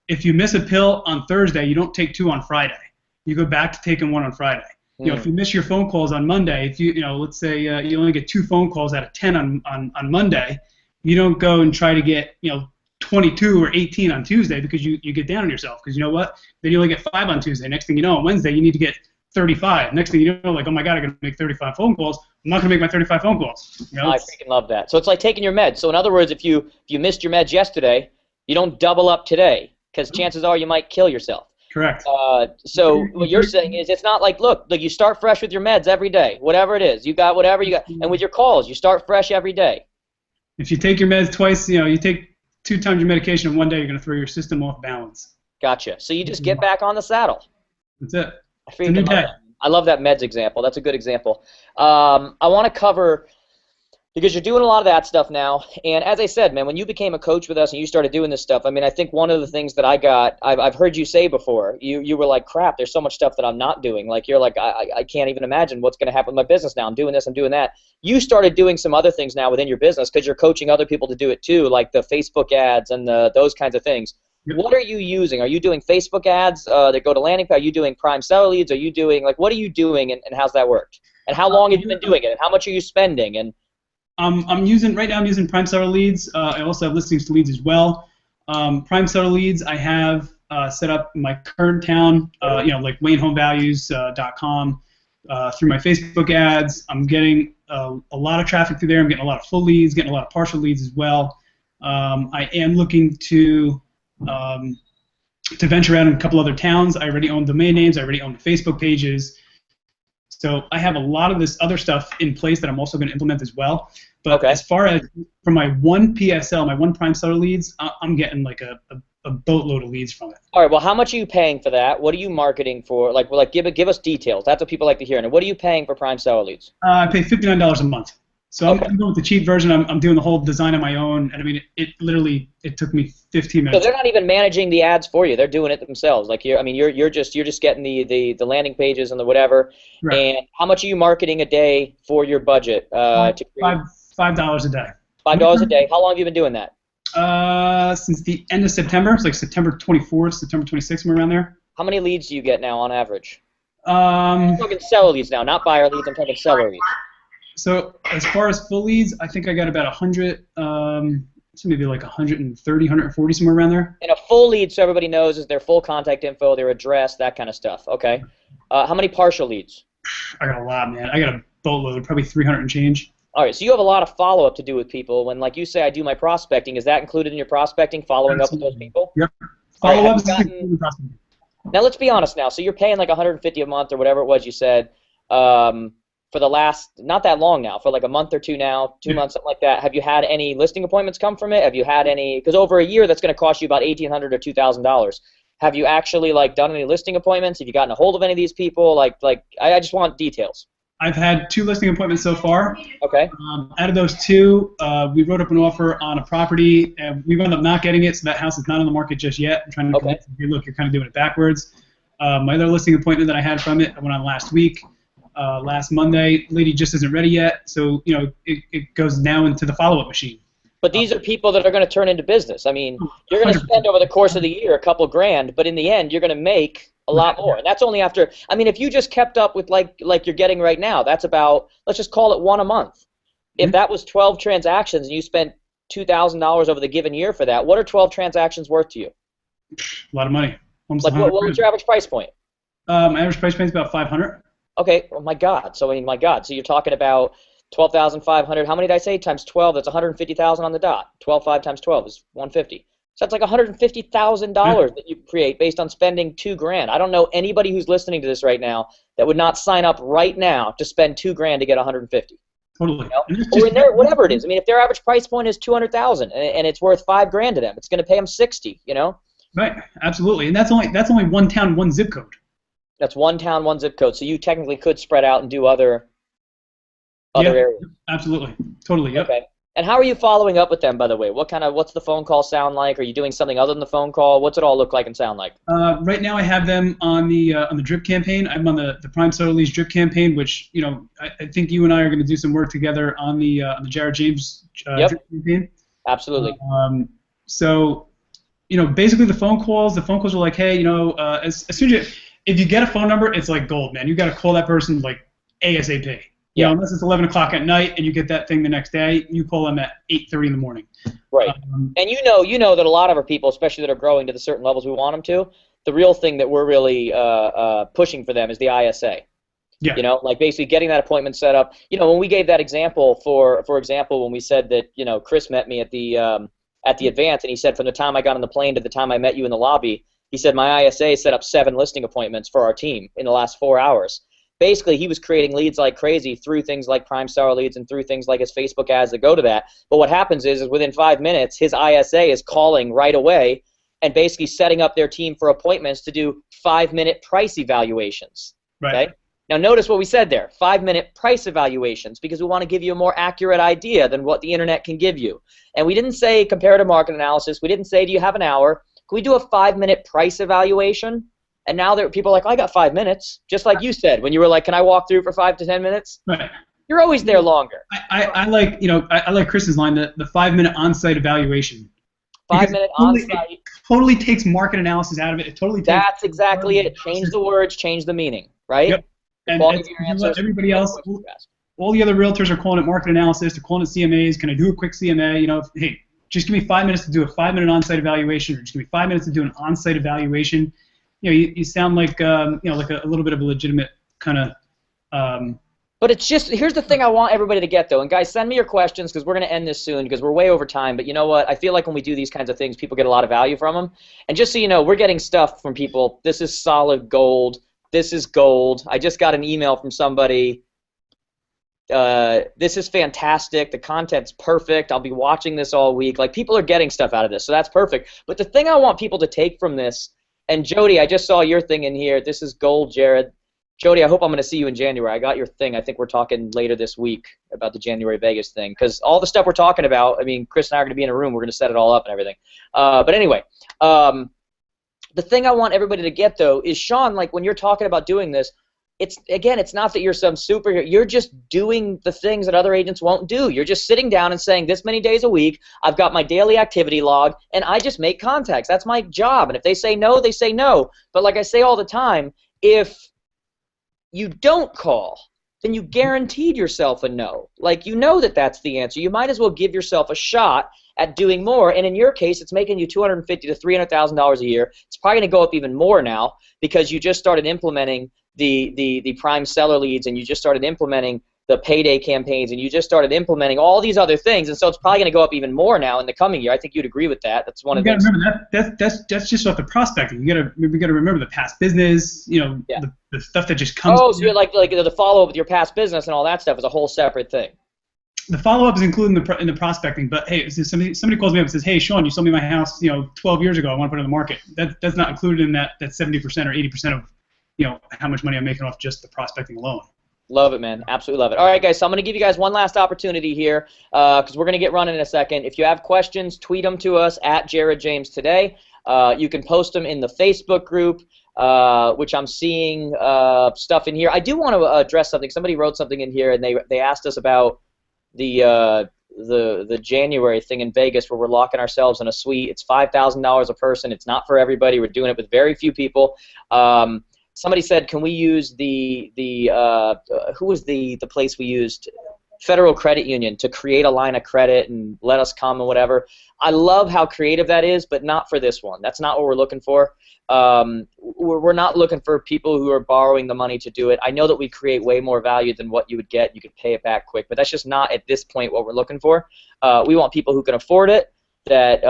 If you miss a pill on Thursday, you don't take 2 on Friday. You go back to taking 1 on Friday. If you miss your phone calls on Monday, if let's say you only get 2 phone calls out of 10 on Monday, you don't go and try to get 22 or 18 on Tuesday because you get down on yourself, because you know what? Then you only get 5 on Tuesday. Next thing you know, on Wednesday you need to get 35. Next thing you know, like, oh my God, I got to make 35 phone calls. I'm not going to make my 35 phone calls. I freaking love that. So it's like taking your meds. So in other words, if you missed your meds yesterday, you don't double up today, because chances are you might kill yourself. Correct. So what you're saying is, it's not like, look, you start fresh with your meds every day, whatever it is. You got whatever you got, and with your calls, you start fresh every day. If you take your meds twice, you take 2 times your medication in one day, you're going to throw your system off balance. Gotcha. So you just get back on the saddle. That's it. It's a new day. I love that meds example. That's a good example. I want to cover, because you're doing a lot of that stuff now, and as I said, man, when you became a coach with us and you started doing this stuff, I mean, I think one of the things that I've heard you say before, you were like, crap, there's so much stuff that I'm not doing. Like, you're like, I can't even imagine what's going to happen with my business now. I'm doing this, I'm doing that. You started doing some other things now within your business because you're coaching other people to do it too, like the Facebook ads and those kinds of things. Yep. What are you using? Are you doing Facebook ads that go to landing page? Are you doing prime seller leads? Are you doing, like, what are you doing, and how's that worked? And how long have you been doing it? And how much are you spending? And I'm using prime seller leads. I also have listings to leads as well. Prime seller leads I have set up in my current town, like WayneHomeValues.com. through my Facebook ads. I'm getting a lot of traffic through there. I'm getting a lot of full leads, getting a lot of partial leads as well. I am looking to venture out in a couple other towns. I already own domain names. I already own Facebook pages. So I have a lot of this other stuff in place that I'm also going to implement as well. But as far as for my one PSL, my one prime seller leads, I'm getting like a boatload of leads from it. All right. Well, how much are you paying for that? What are you marketing for? Like give us details. That's what people like to hear. And what are you paying for prime seller leads? I pay $59 a month. So I'm going with the cheap version. I'm doing the whole design on my own, and I mean, it literally took me 15 minutes. So they're not even managing the ads for you; they're doing it themselves. Like you're just getting the landing pages and the whatever. Right. And how much are you marketing a day for your budget? $5 a day. $5 a day. How long have you been doing that? Since the end of September. It's like September 24th, September 26th, somewhere around there. How many leads do you get now on average? I'm talking seller leads now, not buyer leads. I'm talking seller leads. So as far as full leads, I think I got about 100, so maybe like 130, 140, somewhere around there. And a full lead, so everybody knows, is their full contact info, their address, that kind of stuff. Okay. How many partial leads? I got a lot, man. I got a boatload, probably 300 and change. All right, so you have a lot of follow-up to do with people. When, like you say, I do my prospecting, is that included in your prospecting, following up with those people? Yep. Follow-up. Now, let's be honest now. So you're paying like $150 a month or whatever it was you said. For the last, not that long now, for like a month or two now, 2 months, something like that. Have you had any listing appointments come from it? Have you had any, because over a year that's going to cost you about $1,800 or $2,000. Have you actually like done any listing appointments? Have you gotten a hold of any of these people? I just want details. I've had 2 listing appointments so far. Okay. Out of those 2, we wrote up an offer on a property, and we wound up not getting it, so that house is not on the market just yet. I'm trying to convince them, hey, look, you're kind of doing it backwards. My other listing appointment that I had from it, I went on last week. Last Monday, lady just isn't ready yet, so it goes now into the follow-up machine. But these are people that are going to turn into business. I mean, you're going to spend over the course of the year a couple grand, but in the end, you're going to make a lot more. And that's only after. I mean, if you just kept up with like you're getting right now, that's about, let's just call it 1 a month. If that was 12 transactions and you spent $2,000 over the given year for that, what are 12 transactions worth to you? A lot of money. Like what was your average price point? My average price point is about $500. Okay, oh my God. So so you're talking about 12,500. How many did I say? Times 12. That's 150,000 on the dot. 12.5 times 12 is 150. So that's like $150,000 that you create based on spending $2,000. I don't know anybody who's listening to this right now that would not sign up right now to spend $2,000 to get 150. Totally. Or in there, whatever it is. I mean, if their average price point is 200,000 and it's worth $5,000 to them, it's going to pay them 60. Right. Absolutely. And that's only one town, one zip code. That's one town, one zip code. So you technically could spread out and do other areas. Absolutely. Totally. Yep. Okay. And how are you following up with them, by the way? What's the phone call sound like? Are you doing something other than the phone call? What's it all look like and sound like? Right now, I have them on the drip campaign. I'm on the Prime Seller Leads drip campaign, which I think you and I are going to do some work together on the Jared James drip campaign. Absolutely. So, basically the phone calls are like, hey, as soon as if you get a phone number, it's like gold, man. You got to call that person like ASAP. Unless it's 11 o'clock at night and you get that thing the next day, you call them at 8:30 in the morning. Right. And you know that a lot of our people, especially that are growing to the certain levels we want them to, the real thing that we're really pushing for them is the ISA. Yeah. Like basically getting that appointment set up. When we gave that example, for example, when we said that, Chris met me at the Advance, and he said from the time I got on the plane to the time I met you in the lobby, he said my ISA set up 7 listing appointments for our team in the last 4 hours. Basically, he was creating leads like crazy through things like Prime Seller Leads and through things like his Facebook ads that go to that. But what happens is within 5 minutes, his ISA is calling right away and basically setting up their team for appointments to do 5-minute price evaluations. Right. Okay? Now, notice what we said there, 5-minute price evaluations, because we want to give you a more accurate idea than what the internet can give you. And we didn't say comparative market analysis. We didn't say, do you have an hour? Can we do a 5-minute price evaluation? And now there people are like, I got 5 minutes, just like you said when you were like, can I walk through for 5 to 10 minutes? Right. You're always there longer. I like Chris's line, the 5-minute on-site evaluation. 5-minute on-site. It totally takes market analysis out of it. It totally takes. That's exactly it. Change the words, change the meaning, right? Yep. And everybody else, all the other realtors are calling it market analysis. They're calling it CMAs. Can I do a quick CMA? Hey, just give me 5 minutes to do a 5-minute on-site evaluation, or just give me 5 minutes to do an on-site evaluation. You sound like like a little bit of a legitimate kind of But it's just, here's the thing I want everybody to get, though. And guys, send me your questions because we're going to end this soon because we're way over time. But you know what? I feel like when we do these kinds of things, people get a lot of value from them. And just so you know, we're getting stuff from people. This is solid gold. This is gold. I just got an email from somebody. This is fantastic. The content's perfect. I'll be watching this all week. Like, people are getting stuff out of this, so that's perfect. But the thing I want people to take from this, and Jody, I just saw your thing in here. This is gold, Jared. Jody, I hope I'm going to see you in January. I got your thing. I think we're talking later this week about the January Vegas thing. Because all the stuff we're talking about, I mean, Chris and I are going to be in a room. We're going to set it all up and everything. But anyway, the thing I want everybody to get, though, is, Shawn, like, when you're talking about doing this, it's not that you're some superhero. You're just doing the things that other agents won't do. You're just sitting down and saying, this many days a week, I've got my daily activity log, and I just make contacts. That's my job. And if they say no, they say no. But like I say all the time, if you don't call, then you guaranteed yourself a no. Like, you know that that's the answer. You might as well give yourself a shot at doing more. And in your case, it's making you $250,000 to $300,000 a year. It's probably going to go up even more now because you just started implementing the prime seller leads, and you just started implementing the payday campaigns, and you just started implementing all these other things, and so it's probably going to go up even more now in the coming year. I think you'd agree with that. That's one of the things. You got to remember that's just off the prospecting. We got to remember the past business. You know, Yeah. the stuff that just comes. Oh, so you're like the follow up with your past business and all that stuff is a whole separate thing. The follow up is included in the prospecting. But hey, somebody calls me up and says, "Hey, Shawn, you sold me my house, 12 years ago. I want to put it on the market." That's not included in that 70% or 80% of how much money I'm making off just the prospecting alone. Love it, man. Absolutely love it. All right, guys, so I'm going to give you guys one last opportunity here because we're going to get running in a second. If you have questions, tweet them to us at Jared James Today. You can post them in the Facebook group, which I'm seeing stuff in here. I do want to address something. Somebody wrote something in here, and they asked us about the January thing in Vegas where we're locking ourselves in a suite. It's $5,000 a person. It's not for everybody. We're doing it with very few people. Somebody said, can we use who was the place we used? Federal Credit Union to create a line of credit and let us come and whatever. I love how creative that is, but not for this one. That's not what we're looking for. We're not looking for people who are borrowing the money to do it. I know that we create way more value than what you would get. You could pay it back quick, but that's just not at this point what we're looking for. We want people who can afford it, that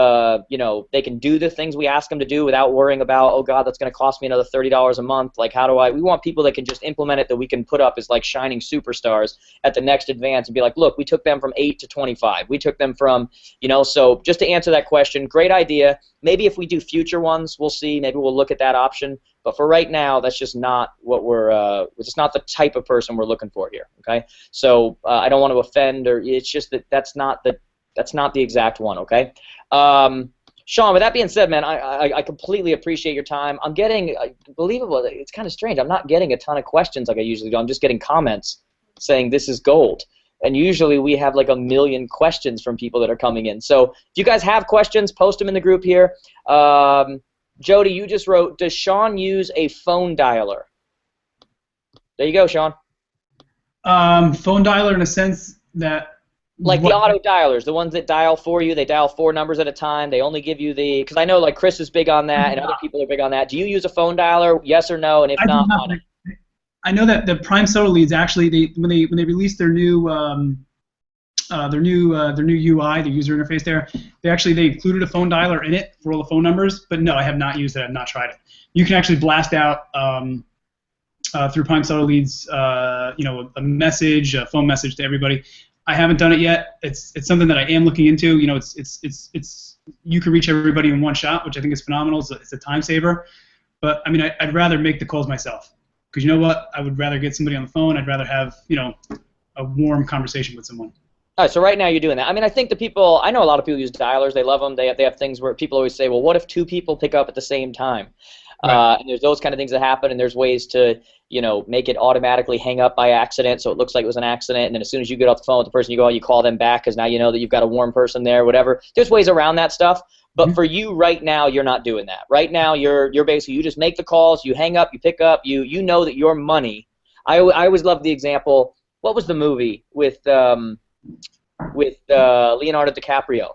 they can do the things we ask them to do without worrying about, oh God, that's going to cost me another $30 a month. Like, we want people that can just implement it, that we can put up as like shining superstars at the next advance and be like, look, we took them from 8 to 25. We took them from, so just to answer that question, great idea. Maybe if we do future ones, we'll see. Maybe we'll look at that option. But for right now, that's just not what it's just not the type of person we're looking for here. Okay, so I don't want to offend, or it's just that's not the exact one, okay? Shawn, with that being said, man, I completely appreciate your time. I'm getting, believable, it's kind of strange. I'm not getting a ton of questions like I usually do. I'm just getting comments saying this is gold. And usually we have like a million questions from people that are coming in. So if you guys have questions, post them in the group here. Jody, you just wrote, does Shawn use a phone dialer? There you go, Shawn. Phone dialer in a sense that... Like the auto dialers, the ones that dial for you, they dial 4 numbers at a time. They only give you because I know like Chris is big on that and other people are big on that. Do you use a phone dialer? Yes or no? And if not, why not? I know that the prime seller leads actually, when they released their new UI, their user interface there, they included a phone dialer in it for all the phone numbers. But no, I have not used it. I've not tried it. You can actually blast out through prime seller leads, a message, a phone message to everybody. I haven't done it yet. It's something that I am looking into. It's you can reach everybody in one shot, which I think is phenomenal. It's a time saver. But I mean, I'd rather make the calls myself, because you know what? I would rather get somebody on the phone. I'd rather have a warm conversation with someone. All right, so right now you're doing that. I mean, I think I know a lot of people use dialers. They love them. They have things where people always say, well, what if 2 people pick up at the same time? Right. And there's those kind of things that happen, and there's ways to, make it automatically hang up by accident, so it looks like it was an accident, and then as soon as you get off the phone with the person, you call them back, because now you know that you've got a warm person there, whatever. There's ways around that stuff, but for you right now, you're not doing that. Right now, you're basically, you just make the calls, you hang up, you pick up, you know that your money. I always love the example. What was the movie with Leonardo DiCaprio?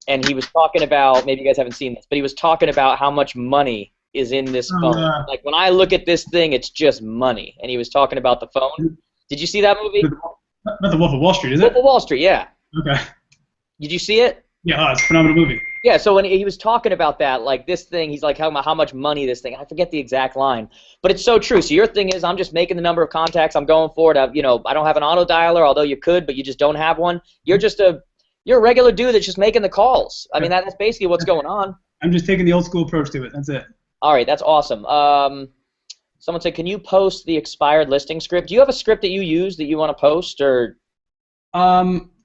And he was talking about, maybe you guys haven't seen this, but he was talking about how much money is in this phone. Like when I look at this thing, it's just money. And he was talking about the phone. Did you see that movie? Not the Wolf of Wall Street, is it? Wolf of Wall Street, yeah. Okay. Did you see it? Yeah, it's a phenomenal movie. Yeah, so when he was talking about that, like this thing, he's like, how much money this thing, I forget the exact line, but it's so true. So your thing is, I'm just making the number of contacts, I'm going for it. I don't have an auto dialer, although you could, but you just don't have one. You're a regular dude that's just making the calls. I mean, that's basically what's going on. I'm just taking the old school approach to it. That's it. All right, that's awesome. Someone said, can you post the expired listing script? Do you have a script that you use that you want to post, or?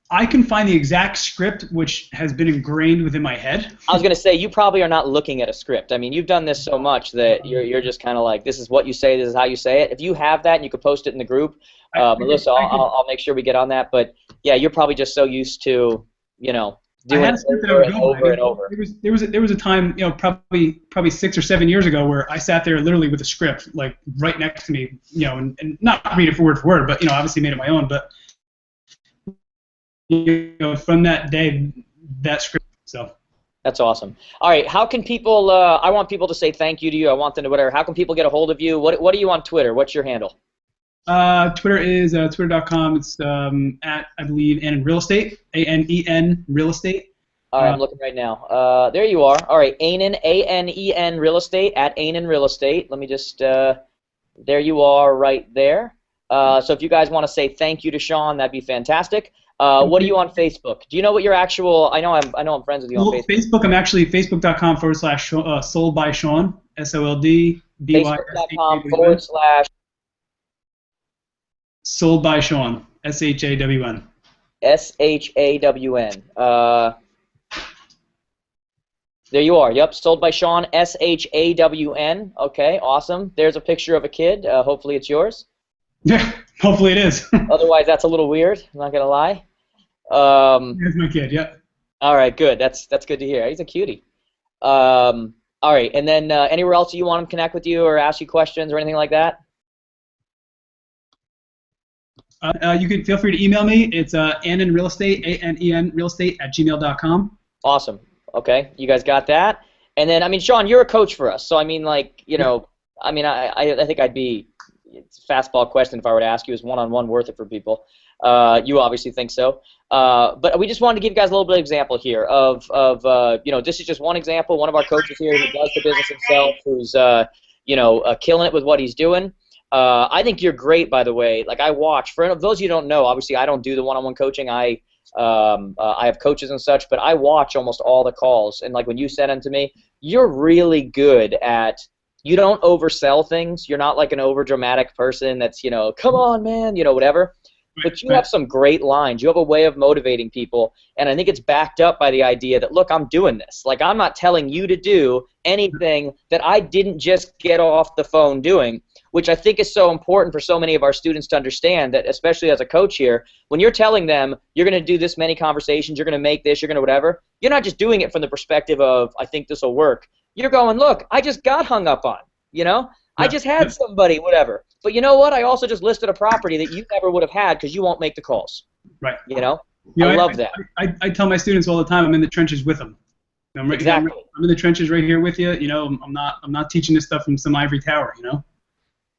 I can find the exact script which has been ingrained within my head. I was going to say, you probably are not looking at a script. I mean, you've done this so much that you're just kind of like, this is what you say, this is how you say it. If you have that and you could post it in the group, Melissa, I'll make sure we get on that. But yeah, you're probably just so used to, doing it over and over and over. There was a time, probably 6 or 7 years ago, where I sat there literally with a script, like right next to me, and not read it for word, but obviously made it my own. But from that day, that script. So. That's awesome. All right, how can people? I want people to say thank you to you. I want them to whatever. How can people get a hold of you? What are you on Twitter? What's your handle? Twitter is twitter.com. It's at, I believe, Anen Real Estate. ANEN Real Estate. All right, I'm looking right now. There you are. All right, Anen, ANEN Real Estate, at Anen Real Estate. Let me just. There you are, right there. So if you guys want to say thank you to Shawn, that'd be fantastic. What are you on Facebook? Do you know what your actual? I know I'm friends with you on Facebook. Facebook, I'm actually facebook.com/ sold by Shawn, SOLD. Facebook.com/ sold by Shawn, SHAWN. SHAWN. There you are. Yep, sold by Shawn, SHAWN. Okay, awesome. There's a picture of a kid. Hopefully it's yours. Yeah, hopefully it is. Otherwise, that's a little weird. I'm not gonna lie. Here's my kid. Yeah. All right, good. That's good to hear. He's a cutie. All right, and then anywhere else you want him to connect with you or ask you questions or anything like that? You can feel free to email me. It's Anen Real Estate, ANEN Real Estate @gmail.com. Awesome. Okay, you guys got that. And then, I mean, Shawn, you're a coach for us, so I mean, like, I mean, I think I'd be. It's a fastball question if I were to ask you, is one-on-one worth it for people? You obviously think so. But we just wanted to give you guys a little bit of example here of this is just one example. One of our coaches here who does the business himself, who's killing it with what he's doing. I think you're great, by the way. Like, I watch. For those of you who don't know, obviously I don't do the one-on-one coaching. I have coaches and such, but I watch almost all the calls. And like when you send them to me, you're really good at. You don't oversell things. You're not like an overdramatic person that's, come on, man, whatever. But you have some great lines. You have a way of motivating people, and I think it's backed up by the idea that, look, I'm doing this. Like, I'm not telling you to do anything that I didn't just get off the phone doing, which I think is so important for so many of our students to understand, that especially as a coach here, when you're telling them you're going to do this many conversations, you're going to make this, you're going to whatever, you're not just doing it from the perspective of, I think this will work. You're going, look, I just got hung up on, I just had somebody, whatever. But you know what? I also just listed a property that you never would have had because you won't make the calls. Right. I love that. I tell my students all the time, I'm in the trenches with them. Exactly. I'm in the trenches right here with you. I'm not teaching this stuff from some ivory tower.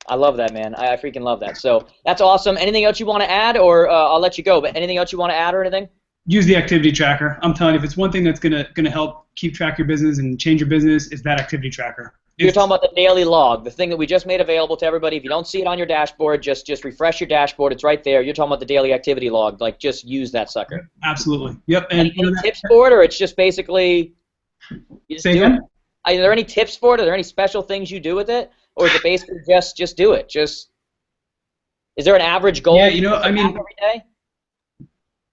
I love that, man. I freaking love that. So that's awesome. Anything else you want to add, or I'll let you go. But anything else you want to add or anything? Use the activity tracker. I'm telling you, if it's one thing that's gonna help keep track of your business and change your business, it's that activity tracker. You're talking about the daily log, the thing that we just made available to everybody. If you don't see it on your dashboard, just refresh your dashboard. It's right there. You're talking about the daily activity log. Like, just use that sucker. Absolutely. Yep. And any tips for it, or it's just basically you just say do again? it? Are there any tips for it? Are there any special things you do with it, or is it basically just do it? Is there an average goal? Yeah, every day?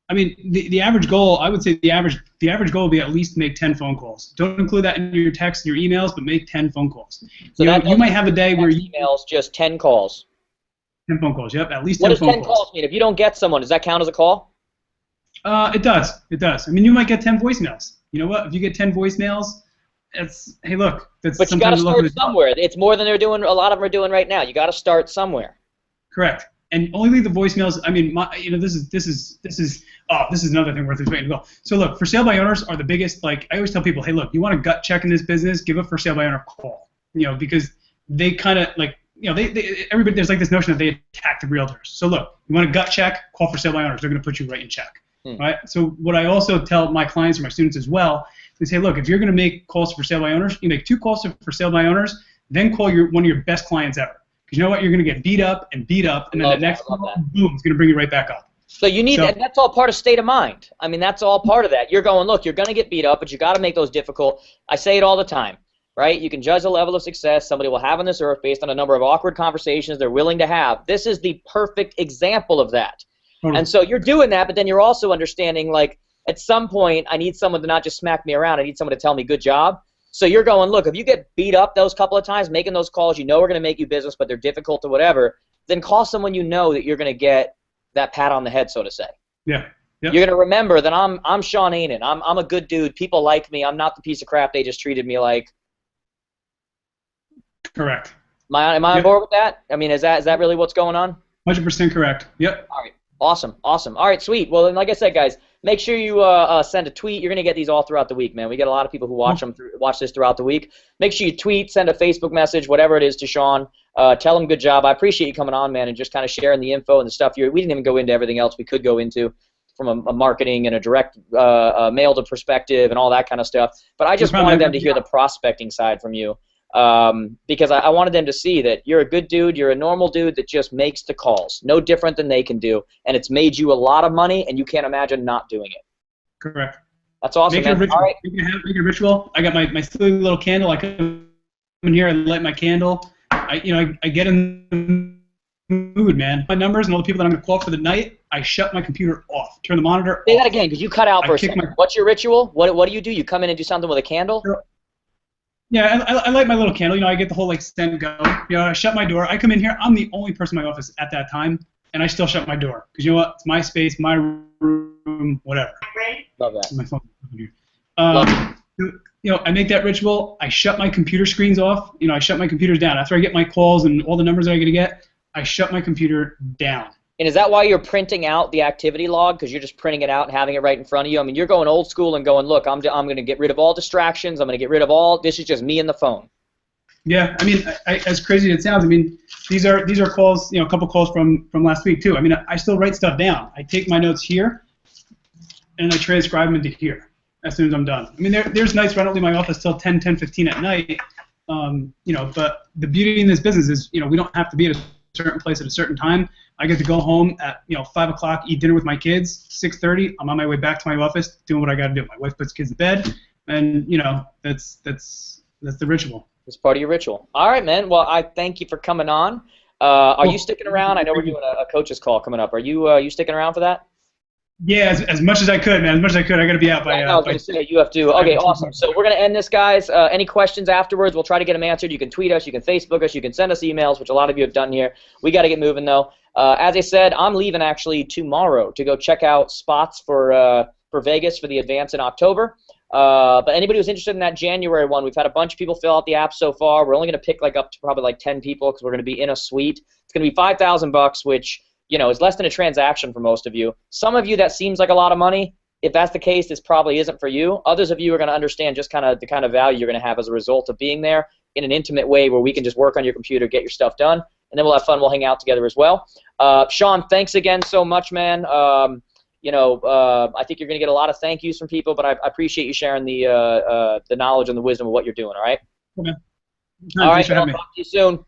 I mean, the average goal, I would say the average goal would be at least make 10 phone calls. Don't include that in your texts and your emails, but make 10 phone calls. So you might have a day where you emails just 10 calls. 10 phone calls, yep, at least 10 phone calls. What does 10 calls mean? If you don't get someone, does that count as a call? It does. It does. I mean, you might get 10 voicemails. You know what? If you get 10 voicemails, it's, hey, look, that's. But you got to start somewhere. It's more than they're doing. A lot of them are doing right now. You got to start somewhere. Correct. And only leave the voicemails. I mean, this is another thing worth explaining as well. So look, for sale by owners are the biggest. Like, I always tell people, hey, look, you want a gut check in this business? Give a for sale by owner call. because they kind of like, everybody, there's like this notion that they attack the realtors. So look, you want a gut check, call for sale by owners. They're going to put you right in check, right? So what I also tell my clients or my students as well, they say, look, if you're going to make calls for sale by owners, you make 2 calls for sale by owners, then call one of your best clients ever. Because you know what? You're going to get beat up, and then the next call, boom, it's going to bring you right back up. So you need that. That's all part of state of mind. I mean, that's all part of that. You're going, look, you're going to get beat up, but you got to make those difficult. I say it all the time, right? You can judge the level of success somebody will have on this earth based on a number of awkward conversations they're willing to have. This is the perfect example of that. And so you're doing that, but then you're also understanding, like, at some point, I need someone to not just smack me around. I need someone to tell me good job. So you're going, look, if you get beat up those couple of times, making those calls, you know we're going to make you business, but they're difficult or whatever, then call someone you know that you're going to get that pat on the head, so to say. Yeah. Yep. You're going to remember that I'm Shawn Anen. I'm a good dude. People like me. I'm not the piece of crap they just treated me like. Correct. Am I on board with that? I mean, is that really what's going on? 100% correct. Yep. All right. Awesome. Awesome. All right, sweet. Well, then, like I said, guys, make sure you send a tweet. You're going to get these all throughout the week, man. We get a lot of people who watch this throughout the week. Make sure you tweet, send a Facebook message, whatever it is, to Shawn. Tell him good job. I appreciate you coming on, man, and just kind of sharing the info and the stuff. We didn't even go into everything else we could go into from a marketing and a direct mail to perspective and all that kind of stuff. But I just wanted them to hear the prospecting side from you. Because I wanted them to see that you're a good dude, you're a normal dude that just makes the calls, no different than they can do, and it's made you a lot of money, and you can't imagine not doing it. Correct. That's awesome, man. All right. Make a ritual. I got my silly little candle. I come in here, I light my candle. I get in the mood, man. My numbers and all the people that I'm going to call for the night, I shut my computer off, turn the monitor off. Say that again, because you cut out for a second. What's your ritual? What do you do? You come in and do something with a candle? Yeah, I light my little candle. I get the whole scent going. I shut my door. I come in here. I'm the only person in my office at that time, and I still shut my door because you know what? It's my space, my room, whatever. Love that. My phone. I make that ritual. I shut my computer screens off. I shut my computers down after I get my calls and all the numbers that I'm gonna get. I shut my computer down. And is that why you're printing out the activity log? Because you're just printing it out and having it right in front of you? I mean, you're going old school and going, look, I'm going to get rid of all distractions. I'm going to get rid of all. This is just me and the phone. Yeah, I mean, as crazy as it sounds, I mean, these are calls, a couple calls from last week too. I mean, I still write stuff down. I take my notes here, and I transcribe them into here as soon as I'm done. I mean, there's nights where I don't leave my office till 10:15 at night. But the beauty in this business is, we don't have to be at a certain place at a certain time. I get to go home at 5 o'clock, eat dinner with my kids. 6:30, I'm on my way back to my office doing what I got to do. My wife puts kids to bed, and that's the ritual. It's part of your ritual. All right, man. Well, I thank you for coming on. Are you sticking around? I know we're doing a coach's call coming up. Are you sticking around for that? Yeah, as much as I could, man. As much as I could. I got to be out by. I was going to say you have to. Okay, awesome. So we're going to end this, guys. Any questions afterwards? We'll try to get them answered. You can tweet us. You can Facebook us. You can send us emails, which a lot of you have done here. We got to get moving though. As I said, I'm leaving actually tomorrow to go check out spots for Vegas for the advance in October. But anybody who's interested in that January one, we've had a bunch of people fill out the app so far. We're only going to pick up to probably 10 people because we're going to be in a suite. It's going to be $5,000, which is less than a transaction for most of you. Some of you that seems like a lot of money. If that's the case, this probably isn't for you. Others of you are going to understand just kind of the kind of value you're going to have as a result of being there in an intimate way where we can just work on your computer, get your stuff done, and then we'll have fun. We'll hang out together as well. Shawn, thanks again so much, man. I think you're going to get a lot of thank yous from people, but I appreciate you sharing the knowledge and the wisdom of what you're doing, all right? Okay. All right, I'll talk to you soon.